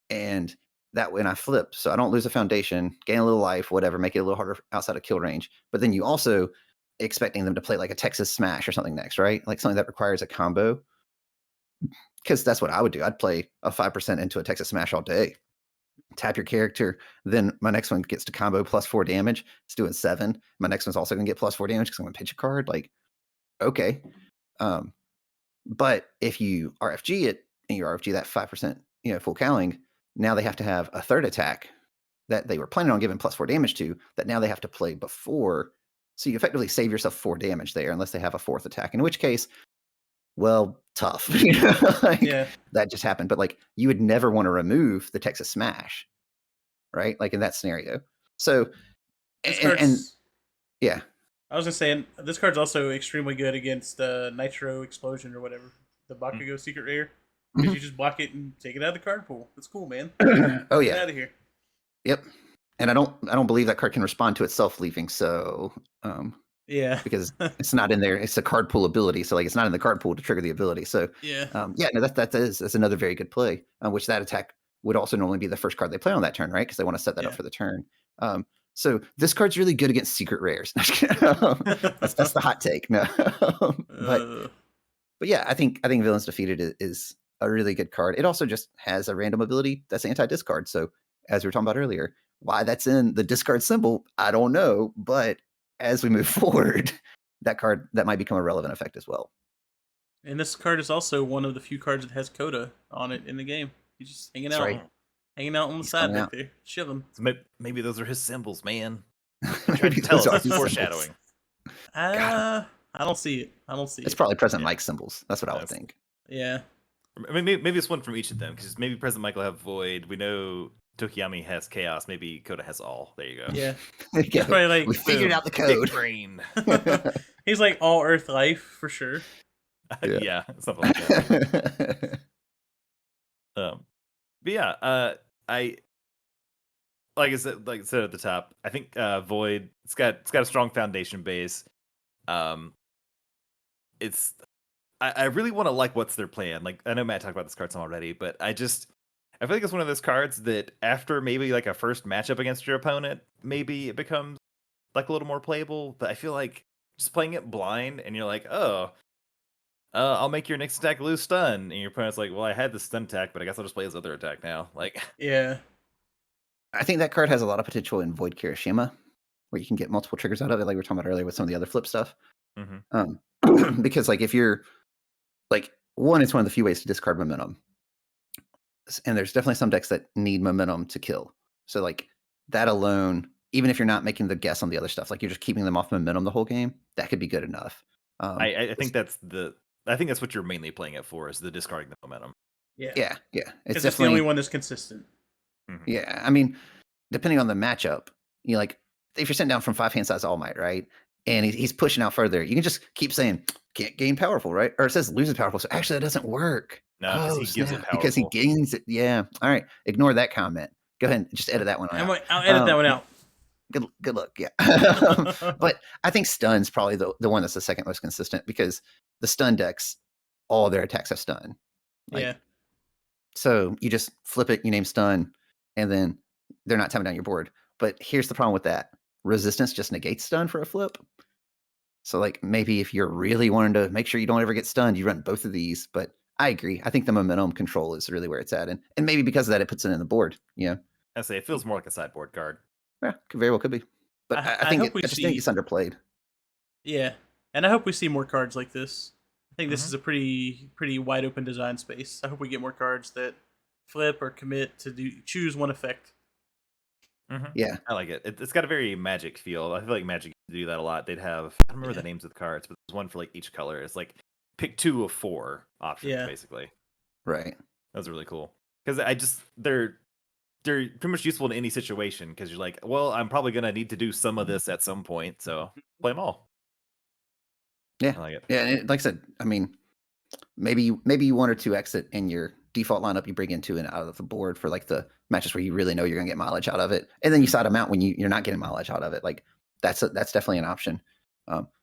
and that way, and I flip, so I don't lose a foundation, gain a little life, whatever, make it a little harder outside of kill range. But then you also expecting them to play like a Texas Smash or something next, right? Like something that requires a combo. Because that's what I would do. I'd play a 5% into a Texas Smash all day. Tap your character, then my next one gets to combo +4 damage. It's doing 7. My next one's also gonna get +4 damage because I'm gonna pitch a card. Like, okay. But if you RFG it and you RFG that 5%, full cowling, now they have to have a third attack that they were planning on giving +4 damage to, that now they have to play before. So you effectively save yourself 4 damage there, unless they have a fourth attack, in which case, well, tough. Like, Yeah. that just happened. But like, you would never want to remove the Texas Smash, right? Like in that scenario. So, This and card's, yeah, I was just saying, this card's also extremely good against Nitro Explosion or whatever, the Bakugo secret rare. Because Mhm. you just block it and take it out of the card pool. That's cool, man. Oh Get yeah, out of here. yep. And I don't believe that card can respond to itself leaving. So, Yeah. because it's not in there. It's a card pool ability, so like it's not in the card pool to trigger the ability. So Yeah. yeah, no, that's another very good play. Which that attack would also normally be the first card they play on that turn, right? Because they want to set that up Yeah. for the turn. So this card's really good against secret rares. That's the hot take. No, but yeah, I think Villains Defeated is a really good card. It also just has a random ability that's anti-discard. So as we were talking about earlier, why that's in the discard symbol, I don't know. But as we move forward, that might become a relevant effect as well. And this card is also one of the few cards that has Coda on it in the game. He's just hanging That's out. right. Hanging out on the He's side coming right out. there. Chilling. So maybe those are his symbols, man. Maybe Tell those us. are It's his foreshadowing. symbols. I don't see it. I don't see It's it. probably President Yeah. Mike's symbols. That's what I would Yes. think. Yeah. Maybe it's one from each of them, because maybe President Michael have Void. We know Tokiyami has Chaos. Maybe Coda has all. There you go. Yeah. There you go. probably like, we figured Boom. out the Big code. brain. He's like all Earth life for sure. Yeah. Yeah, something like that. But yeah, I like I said at the top. I think Void. It's got a strong foundation base. It's I really want to like what's their plan. Like I know Matt talked about this card some already, but I feel like it's one of those cards that after maybe like a first matchup against your opponent, maybe it becomes like a little more playable. But I feel like just playing it blind and you're like, oh, I'll make your next attack lose stun, and your opponent's like, well, I had this stun attack, but I guess I'll just play his other attack now. Like, Yeah. I think that card has a lot of potential in Void Kirishima, where you can get multiple triggers out of it, like we were talking about earlier with some of the other flip stuff. Because like if you're like one, it's one of the few ways to discard momentum, and there's definitely some decks that need momentum to kill. So like that alone, even if you're not making the guess on the other stuff, like you're just keeping them off momentum the whole game, that could be good enough. I think that's what you're mainly playing it for, is the discarding the momentum. Yeah. Yeah, Because it's the only one that's consistent. Yeah, I mean, depending on the matchup, like if you're sitting down from 5 hand size All Might, right, and he's pushing out further, you can just keep saying can't gain powerful, right? Or it says loses powerful. So actually, that doesn't work. No, because he gives it snap, because he powerful. gains it. Yeah. All right. Ignore that comment. Go ahead and just edit that one out. I'll edit that one out. Good luck. Yeah. But I think stun's probably the one that's the second most consistent, because the stun decks, all their attacks have stun. Yeah. So you just flip it, you name stun, and then they're not tapping down your board. But here's the problem with that. Resistance just negates stun for a flip. So like maybe if you're really wanting to make sure you don't ever get stunned, you run both of these. But I agree. I think the momentum control is really where it's at. And maybe because of that, it puts it in the board. Yeah. I say it feels more like a sideboard card. Yeah, very well could be. But I think I just think it's underplayed. Yeah. And I hope we see more cards like this. I think this is a pretty wide open design space. I hope we get more cards that flip or commit to choose one effect. Yeah, I like it. It's got a very Magic feel. I feel like Magic used to do that a lot. They'd have, I don't remember the names of the cards, but there's one for like each color. It's like pick 2 of 4 options, basically. right. That was really cool, because they're pretty much useful in any situation, because you're like, well, I'm probably gonna need to do some of this at some point, so play them all. Yeah, I like it. yeah. And like I said, I mean, maybe one or two exit in your default lineup you bring into and out of the board for like the matches where you really know you're gonna get mileage out of it, and then you side them out when you're not getting mileage out of it. Like that's definitely an option.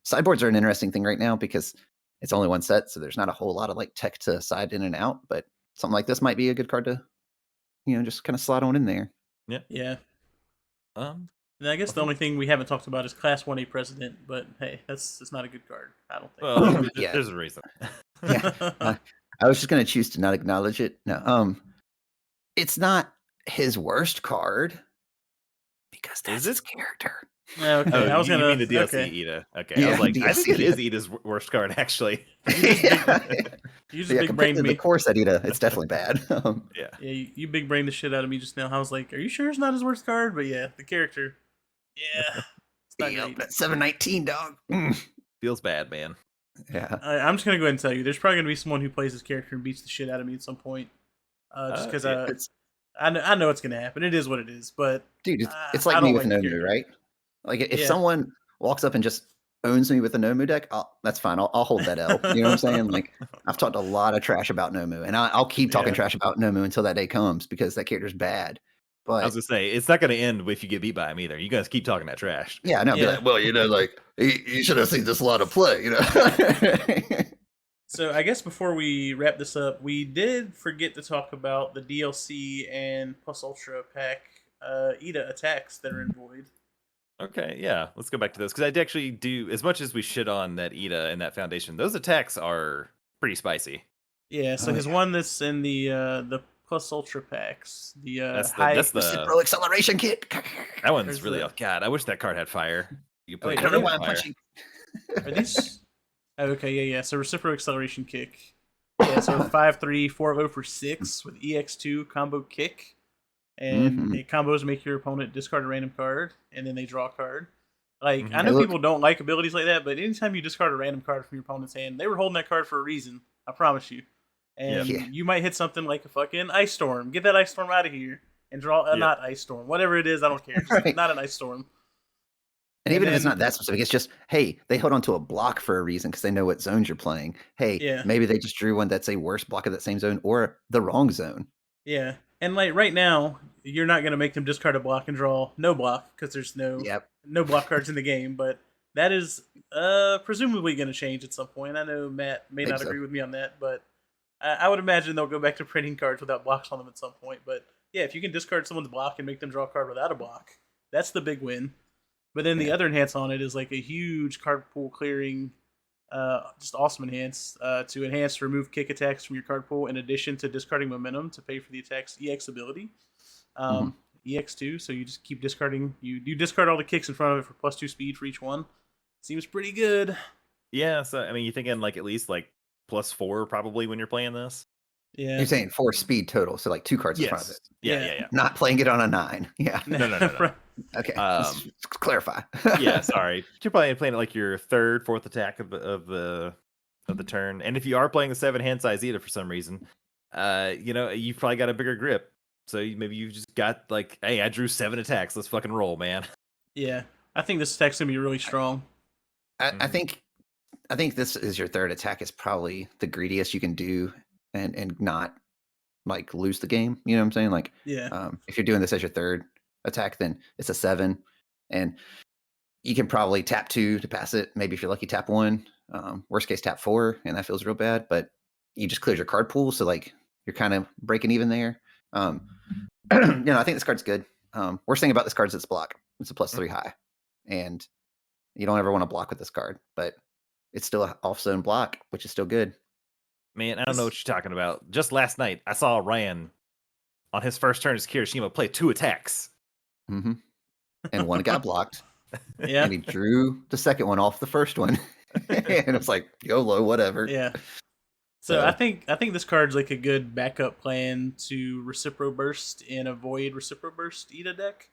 Sideboards are an interesting thing right now because it's only one set, so there's not a whole lot of like tech to side in and out. But something like this might be a good card to just kind of slot on in there. Yeah. Um, And I guess the only thing we haven't talked about is Class 1A President, but hey, it's not a good card, I don't think. well, Yeah. there's a reason. Yeah. I was just gonna choose to not acknowledge it. No, it's not his worst card because that's his character. Okay, Oh, I was you gonna. mean the DLC Okay. Ida? Okay, I Yeah, was like, I think it DLC is Ida's worst card actually. You just big compared brained to me. the core set Ida, it's definitely bad. Yeah. Yeah, you big brained the shit out of me just now. I was like, are you sure it's not his worst card? But yeah, the character. Yeah. It's not Yep, great. that 719 dog. Feels bad, man. Yeah. I'm just gonna go ahead and tell you, there's probably gonna be someone who plays this character and beats the shit out of me at some point. Just because Yeah. I know it's gonna happen. It is what it is. But Dude, it's I like don't me with like the Nomu, character. right? Like if Yeah. someone walks up and just owns me with a Nomu deck, that's fine. I'll hold that L. You know what I'm saying? Like I've talked a lot of trash about Nomu, and I'll keep talking Yeah. trash about Nomu until that day comes because that character's bad. I was But gonna say it's not gonna end if you get beat by him either. You guys keep talking that trash. yeah, no, be Yeah. like, well, like you should have seen this lot of play, So I guess before we wrap this up, we did forget to talk about the DLC and Plus Ultra pack Ida attacks that are in Void. Okay, yeah, let's go back to those because I actually do. As much as we shit on that Ida and that foundation, those attacks are pretty spicy. Yeah, so Oh, his yeah. one that's in the Plus Ultra packs, the That's high. the Reciprocal acceleration kick. that one's There's really. the- Oh God, I wish that card had fire. You could Wait, play I don't know it why with I'm fire. punching. Are these? Oh, okay, yeah. So reciprocal acceleration kick. Yeah, so 5/3, 4/0 for 6 with EX2 combo kick, and it combos make your opponent discard a random card, and then they draw a card. Like I know Hey, look. people don't like abilities like that, but anytime you discard a random card from your opponent's hand, they were holding that card for a reason. I promise you. And Yeah. you might hit something like a fucking ice storm. Get that ice storm out of here and draw a Yeah. not ice storm, whatever it is. I don't care. Just Right. not an ice storm. And even if it's then- not that specific, it's just, hey, they hold on to a block for a reason because they know what zones you're playing. Hey, Yeah. maybe they just drew one that's a worse block of that same zone or the wrong zone. Yeah, and like right now, you're not gonna make them discard a block and draw no block because there's no block cards in the game. But that is presumably going to change at some point. I know Matt may Think not so. agree with me on that, but I would imagine they'll go back to printing cards without blocks on them at some point. But yeah, if you can discard someone's block and make them draw a card without a block, that's the big win. But then the other enhance on it is like a huge card pool clearing, just awesome enhance to enhance remove kick attacks from your card pool in addition to discarding momentum to pay for the attack's EX ability. EX2, so you just keep discarding. You discard all the kicks in front of it for +2 speed for each one. Seems pretty good. Yeah, so I mean, you're thinking like at least like +4 probably when you're playing this. Yeah, You're saying 4 speed total, so like 2 cards in front of it. Yeah. Not playing it on a 9. Yeah. No. Okay. Let's clarify. Yeah, sorry. You're probably playing it like your third, fourth attack of the turn, and if you are playing the 7 hand size Zeta for some reason, you've probably got a bigger grip. So maybe you just got like, hey, I drew 7 attacks. Let's fucking roll, man. Yeah, I think this attack's gonna be really strong. I think this is your third attack is probably the greediest you can do and not like lose the game. You know what I'm saying? Like, Yeah, if you're doing this as your third attack, then it's a 7, and you can probably tap 2 to pass it. Maybe if you're lucky, tap 1. Worst case, tap 4, and that feels real bad. But you just cleared your card pool, so like you're kind of breaking even there. I think this card's good. Worst thing about this card is its block. It's a +3 high, and you don't ever want to block with this card, but it's still an off-zone block, which is still good. Man, I don't know what you're talking about. Just last night, I saw Ryan on his first turn as Kirishima play 2 attacks. Mm-hmm. And one got blocked, yeah, and he drew the second one off the first one, and it's like YOLO, whatever. yeah. So I think this card's like a good backup plan to Recipro Burst in a Void Recipro Burst Ida deck.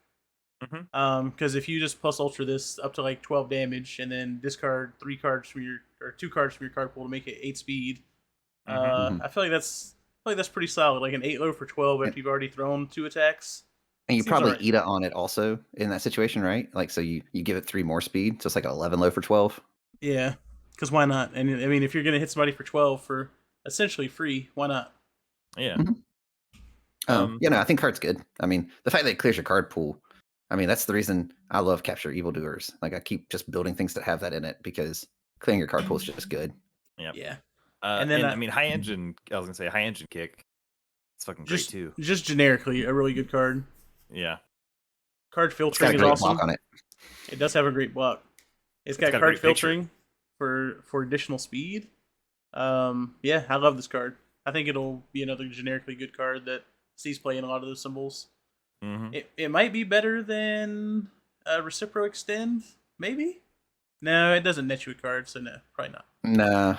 Because if you just plus ultra this up to like 12 damage and then discard 2 cards from your card pool to make it 8 speed, I feel like that's pretty solid. Like an 8 low for 12 after you've already thrown 2 attacks. And you Seems probably alright. eat it on it also in that situation, right? Like, so you give it 3 more speed, so it's like an 11 low for 12. Yeah, because why not? And I mean, if you're gonna hit somebody for 12 for essentially free. Why not? Yeah. Mhm. I think card's good. I mean, the fact that it clears your card pool, I mean, that's the reason I love Capture Evildoers. Like, I keep just building things that have that in it because clearing your card pool is just good. Yep. Yeah. And then And I mean, high engine. I was gonna say high engine kick. It's fucking great too. just generically a really good card. Yeah. It's Card got filtering a is great awesome. block on it. It does have a great block. It's got got a card great picture. filtering for additional speed. Yeah, I love this card. I think it'll be another generically good card that sees play in a lot of those symbols. Mm-hmm. It might be better than Recipro Extend, maybe. No, it doesn't net you a card, so no, probably not. No,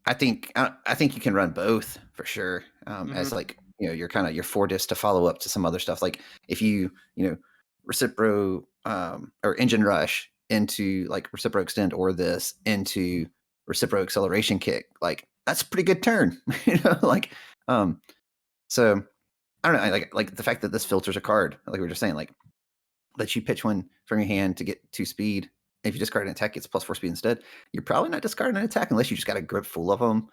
I think you can run both for sure. As like your kind of your Fortis to follow up to some other stuff. Like if you Recipro or Engine Rush into like Recipro Extend or this into Recipro Acceleration Kick, like that's a pretty good turn. Like so I don't know, like the fact that this filters a card, like we were just saying, like lets you pitch one from your hand to get 2 speed. If you discard an attack, it's +4 speed instead. You're probably not discarding an attack unless you just got a grip full of them.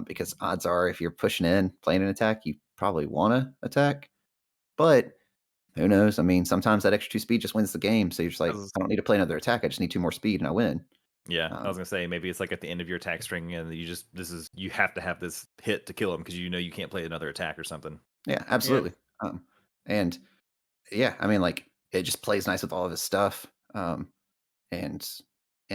Because odds are, if you're pushing in, playing an attack, you probably want to attack. But who knows? I mean, sometimes that extra 2 speed just wins the game. So you're just like, I don't need to play another attack. I just need 2 more speed and I win. Yeah, I was gonna say maybe it's like at the end of your attack string, and you have to have this hit to kill him because you can't play another attack or something. Yeah, absolutely. And yeah, I mean, like it just plays nice with all of his stuff. And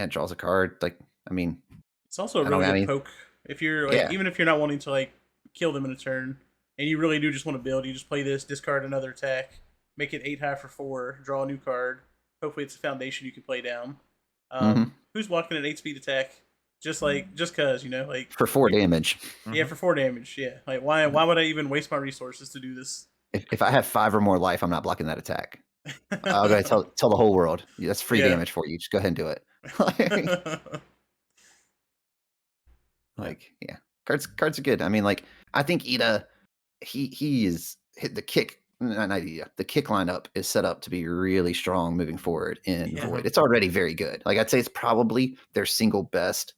draws a card. Like, I mean, it's also a really good poke. If you're like, even if you're not wanting to like kill them in a turn, and you really do just want to build, you just play this, discard another attack, make it 8 high for 4, draw a new card. Hopefully, it's a foundation you can play down. Who's blocking an 8-speed attack? Just cause like for 4 damage. Yeah, for 4 damage. Yeah, like why would I even waste my resources to do this? If I have 5 or more life, I'm not blocking that attack. I'll go tell the whole world that's free damage for you. Just go ahead and do it. Yeah, cards are good. I mean, like I think Ida, he is hit the kick. Not Ida, the kick lineup is set up to be really strong moving forward in Void. It's already very good. Like I'd say it's probably their single best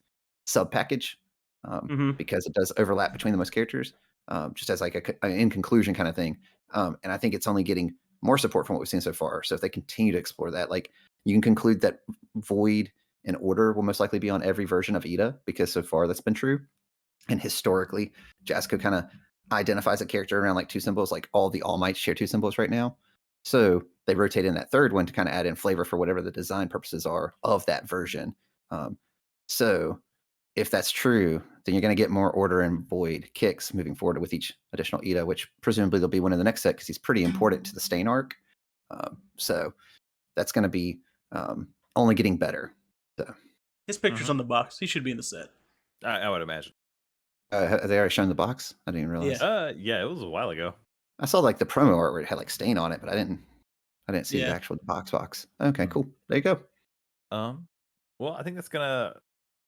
sub package because it does overlap between the most characters. Just as like a in conclusion kind of thing. And I think it's only getting more support from what we've seen so far. So if they continue to explore that, like you can conclude that Void and Order will most likely be on every version of Ida because so far that's been true. And historically, Jasco kind of identifies a character around like 2 symbols, like all the All Mights share 2 symbols right now. So they rotate in that third one to kind of add in flavor for whatever the design purposes are of that version. So if that's true, then you're going to get more Order and Void kicks moving forward with each additional Ida, which presumably they'll be one in the next set because he's pretty important to the Stain arc. So that's going to be only getting better. So his picture's on the box. He should be in the set. I would imagine. Have they already shown the box? I didn't realize. Yeah, it was a while ago. I saw like the promo art where it had like Stain on it, but I didn't see the actual box. Okay, cool. There you go. Well, I think that's gonna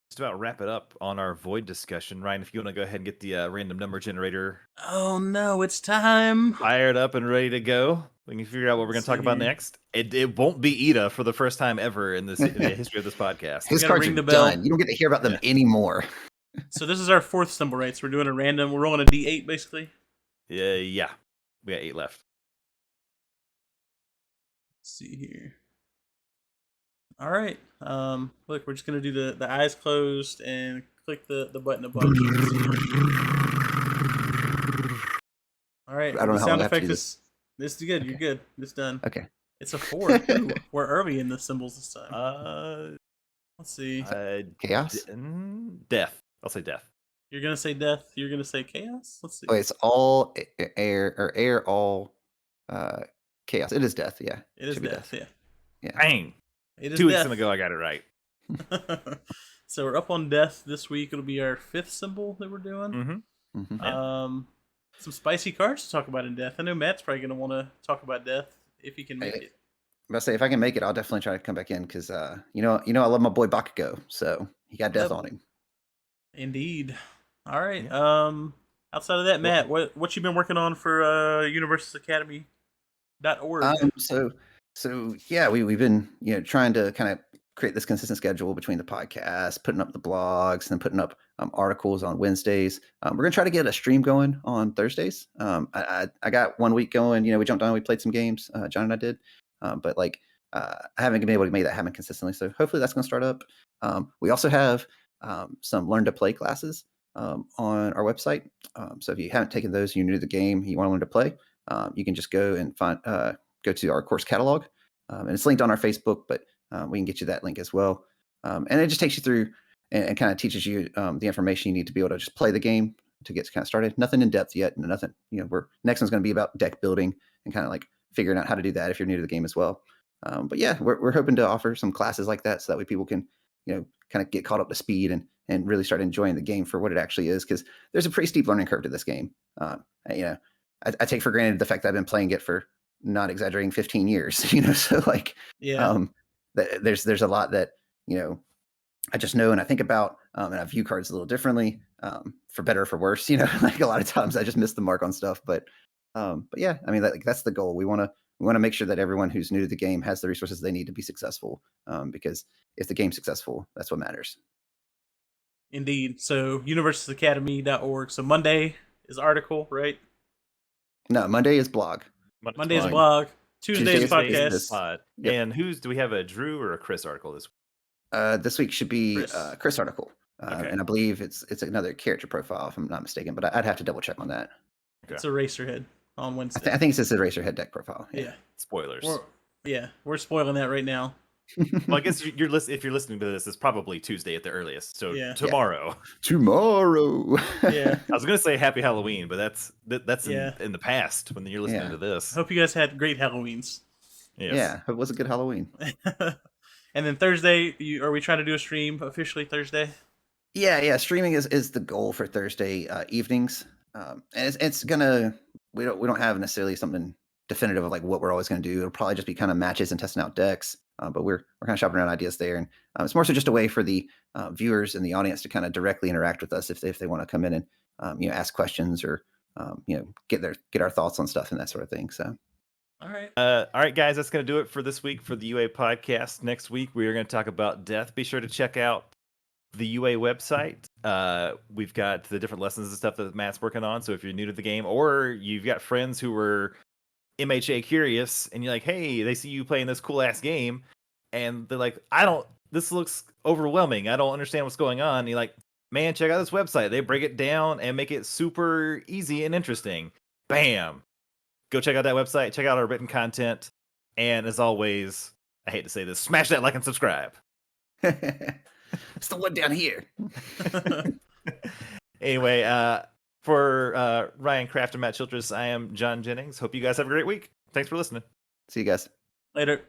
just about wrap it up on our Void discussion. Ryan, if you want to go ahead and get the random number generator. Oh no, it's time. Fired up and ready to go. We can figure out what we're going to talk about next. It won't be Ida for the first time ever in the history of this podcast. His cards are done. You don't get to hear about them anymore. So this is our 4th symbol, right? So we're doing a random. We're rolling a D8 basically. Yeah. We got 8 left. Let's see here. All right. Look, we're just gonna do the eyes closed and click the button above. All right. I don't know how sound I have to effect do is. This is good. Okay. You're good. It's done. Okay. It's a 4. Ooh, we're early in the symbols this time. Let's see. Chaos? Death. I'll say death. You're gonna say death. You're gonna say chaos. Let's see. Oh, it's all air, all chaos. It is death. Yeah. It is death. Yeah. Dang. It is 2 weeks ago, I got it right. So we're up on death this week. It'll be our 5th symbol that we're doing. Some spicy cards to talk about in death. I know Matt's probably going to want to talk about death if he can make it. I'm about to say, if I can make it, I'll definitely try to come back in because I love my boy Bakugo, so he got death on him. Indeed. All right. Outside of that, Matt, what you been working on for UniversusAcademy.org? So yeah, we've been trying to kind of create this consistent schedule between the podcast, putting up the blogs, and putting up articles on Wednesdays. We're going to try to get a stream going on Thursdays. I got 1 week going. We jumped on, we played some games. John and I did. But I haven't been able to make that happen consistently. So hopefully that's going to start up. We also have some learn to play classes on our website. So if you haven't taken those, you're new to the game, you want to learn to play, you can just go and go to our course catalog. And it's linked on our Facebook, but we can get you that link as well. And it just takes you through and kind of teaches you the information you need to be able to just play the game to get kind of started. Nothing in depth yet, and nothing. Next one's going to be about deck building and kind of like figuring out how to do that if you're new to the game as well. But yeah, we're hoping to offer some classes like that so that way people can kind of get caught up to speed and really start enjoying the game for what it actually is, because there's a pretty steep learning curve to this game. I take for granted the fact that I've been playing it for, not exaggerating, 15 years. So there's a lot that I just know and I think about, and I view cards a little differently, for better or for worse. Like a lot of times I just miss the mark on stuff, but yeah, I mean that's the goal. We want to make sure that everyone who's new to the game has the resources they need to be successful, because if the game's successful, that's what matters. Indeed. So universusacademy.org. So Monday is article, right? No, Monday is blog. Monday is blog. Tuesday is Tuesday podcast. pod. Yep. And do we have a Drew or a Chris article this week? This week should be Chris. Chris article, Okay. and I believe it's another character profile if I'm not mistaken, but I'd have to double check on that. It's Eraserhead on Wednesday. I think it's just a Eraserhead deck profile. Yeah. Spoilers. We're spoiling that right now. Well, I guess if you're listening to this, it's probably Tuesday at the earliest. So Yeah. tomorrow. Tomorrow. Yeah. I was gonna say Happy Halloween, but that's Yeah. in the past when you're listening to this. Hope you guys had great Halloweens. Yes. Yeah, it was a good Halloween. And then Thursday, are we trying to do a stream officially Thursday? Yeah. Streaming is the goal for Thursday evenings, and it's gonna. We don't have necessarily something definitive of like what we're always gonna do. It'll probably just be kind of matches and testing out decks. But we're kind of shopping around ideas there, and it's more so just a way for the viewers and the audience to kind of directly interact with us if they want to come in and ask questions or get our thoughts on stuff and that sort of thing. So. All right, guys, that's going to do it for this week for the UA podcast. Next week, we are going to talk about death. Be sure to check out the UA website. We've got the different lessons and stuff that Matt's working on. So if you're new to the game or you've got friends who were MHA curious and you're like, hey, they see you playing this cool ass game and they're like, this looks overwhelming. I don't understand what's going on. And you're like, man, check out this website. They break it down and make it super easy and interesting. Bam. Go check out that website, check out our written content, and as always, I hate to say this, smash that like and subscribe. It's the one down here. Anyway, for Ryan Kraft and Matt Childress, I am John Jennings. Hope you guys have a great week. Thanks for listening. See you guys. Later.